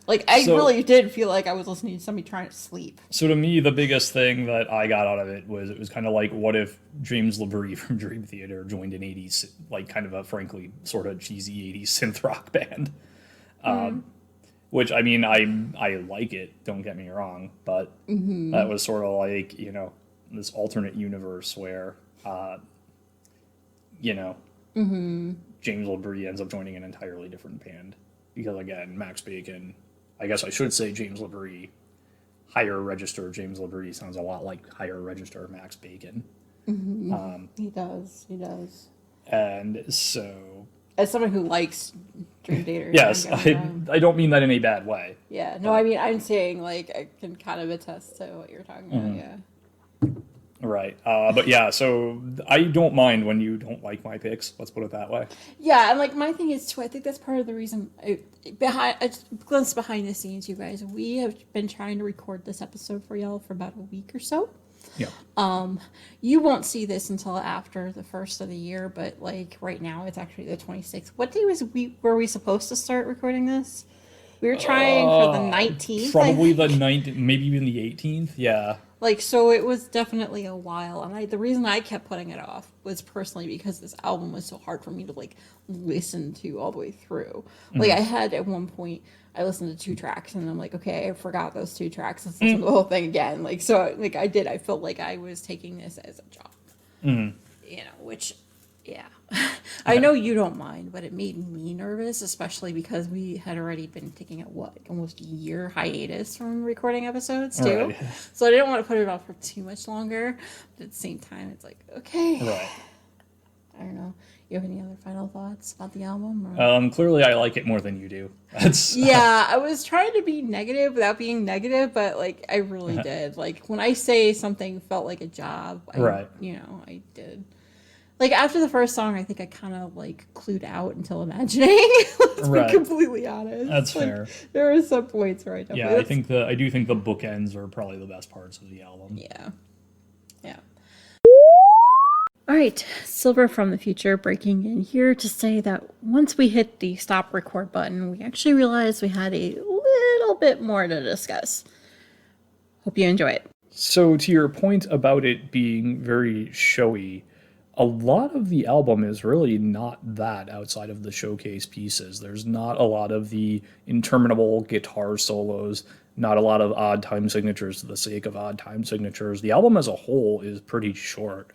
Like, I really did feel like I was listening to somebody trying to sleep. So to me, the biggest thing that I got out of it was kind of like, what if James LaBrie from Dream Theater joined an 80s, like kind of a frankly sort of cheesy 80s synth rock band? Which, I mean, I like it, don't get me wrong, but that was sort of like, this alternate universe where, James LaBrie ends up joining an entirely different band. Because again, Max Bacon, I guess I should say James LaBrie, higher register James LaBrie sounds a lot like higher register Max Bacon. He does. And so... As someone who likes Dream Theater. Yes, I don't mean that in a bad way. Yeah, no, I mean, I'm saying, like, I can kind of attest to what you're talking about, yeah. Right. But yeah, so I don't mind when you don't like my picks. Let's put it that way. Yeah, and like my thing is too, I think that's part of the reason I glimpse behind the scenes, you guys. We have been trying to record this episode for y'all for about a week or so. Yeah. You won't see this until after the first of the year, but like right now it's actually the 26th. What day were we supposed to start recording this? We were trying for the 19th. Probably the 19th, maybe even the 18th. Yeah. Like, so it was definitely a while, and the reason I kept putting it off was personally because this album was so hard for me to like listen to all the way through. Like, I had at one point I listened to 2 tracks, and I'm like, okay, I forgot those 2 tracks. Let's listen to the whole thing again. Like, so like I did. I felt like I was taking this as a job, which, yeah. I know you don't mind, but it made me nervous, especially because we had already been taking almost a year hiatus from recording episodes too. Right. So I didn't want to put it off for too much longer. But at the same time, it's like, okay. Right. I don't know. You have any other final thoughts about the album? Or? Clearly I like it more than you do. That's Yeah, I was trying to be negative without being negative, but like I really did. Like when I say something felt like a job, I did. Like, after the first song, I think I kind of, like, clued out until imagining. Let's be completely honest. That's like, fair. There were some points where I definitely... Yeah, I do think the bookends are probably the best parts of the album. Yeah. Yeah. All right, Silver from the future breaking in here to say that once we hit the stop record button, we actually realized we had a little bit more to discuss. Hope you enjoy it. So, to your point about it being very showy, a lot of the album is really not that outside of the showcase pieces. There's not a lot of the interminable guitar solos, not a lot of odd time signatures for the sake of odd time signatures. The album as a whole is pretty short,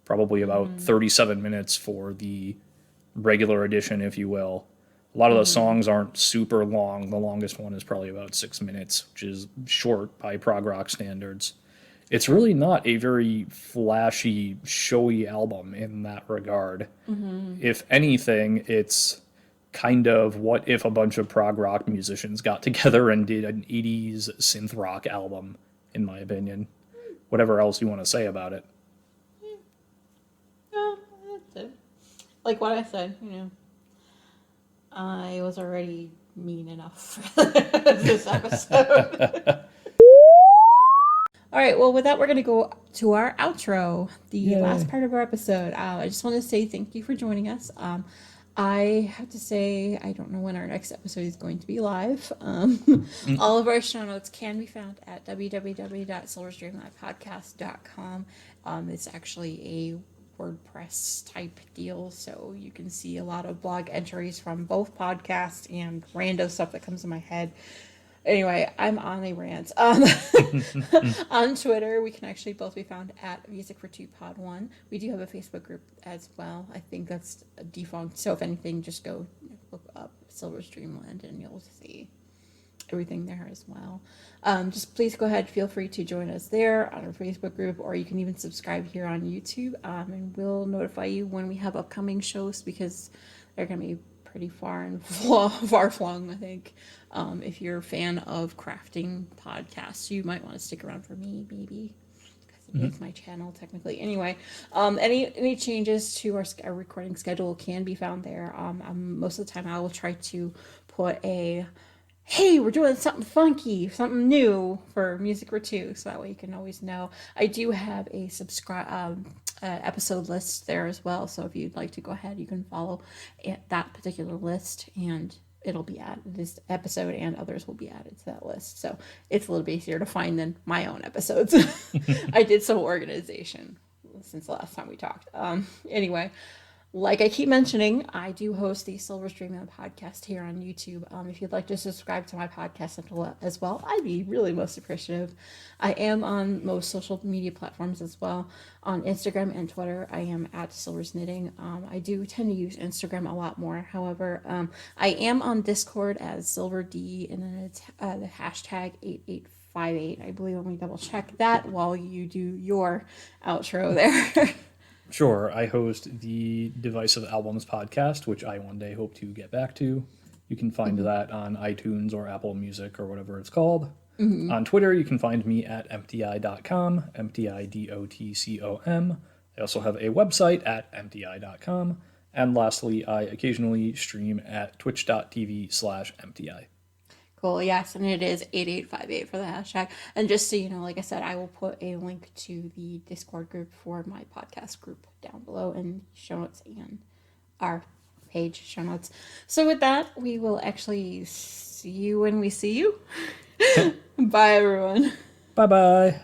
probably about 37 minutes for the regular edition, if you will. A lot of the songs aren't super long. The longest one is probably about 6 minutes, which is short by prog rock standards. It's really not a very flashy, showy album in that regard. If anything, it's kind of what if a bunch of prog rock musicians got together and did an 80s synth rock album, in my opinion. Whatever else you want to say about it. Yeah, that's it. Like what I said, I was already mean enough for this episode. All right, well, with that, we're going to go to our outro, the last part of our episode. I just want to say thank you for joining us. I have to say, I don't know when our next episode is going to be live. All of our show notes can be found at www.silverstreamlivepodcast.com. It's actually a WordPress type deal, so you can see a lot of blog entries from both podcasts and random stuff that comes in my head. Anyway, I'm on a rant. On Twitter, we can actually both be found at Music for Two Pod 1. We do have a Facebook group as well. I think that's a defunct. So if anything, just go look up Silver Streamland and you'll see everything there as well. Just please go ahead, feel free to join us there on our Facebook group, or you can even subscribe here on YouTube, and we'll notify you when we have upcoming shows, because they're going to be pretty far flung, I think. If you're a fan of crafting podcasts, you might want to stick around for me, maybe, because it is my channel technically. Anyway, any changes to our recording schedule can be found there. Most of the time I will try to put hey, we're doing something funky, something new for Music for Two, so that way you can always know. I do have a episode list there as well, so if you'd like to go ahead, you can follow that particular list, and it'll be added. This episode and others will be added to that list, so it's a little bit easier to find than my own episodes. I did some organization since the last time we talked. Anyway, like I keep mentioning, I do host the Silver Streamland podcast here on YouTube. If you'd like to subscribe to my podcast as well, I'd be really most appreciative. I am on most social media platforms as well. On Instagram and Twitter, I am at Silver's Knitting. I do tend to use Instagram a lot more. However, I am on Discord as Silver D, and then it's the hashtag 8858. I believe. Let me double check that while you do your outro there. Sure, I host the Divisive Albums podcast, which I one day hope to get back to. You can find that on iTunes or Apple Music or whatever it's called. On Twitter, you can find me at emptyeye.com, emptyeye.com. I also have a website at emptyeye.com. And lastly, I occasionally stream at twitch.tv/emptyeye. Cool, yes, and it is 8858 for the hashtag. And just so you know, like I said, I will put a link to the Discord group for my podcast group down below in show notes and our page show notes. So with that, we will actually see you when we see you. Bye, everyone. Bye-bye.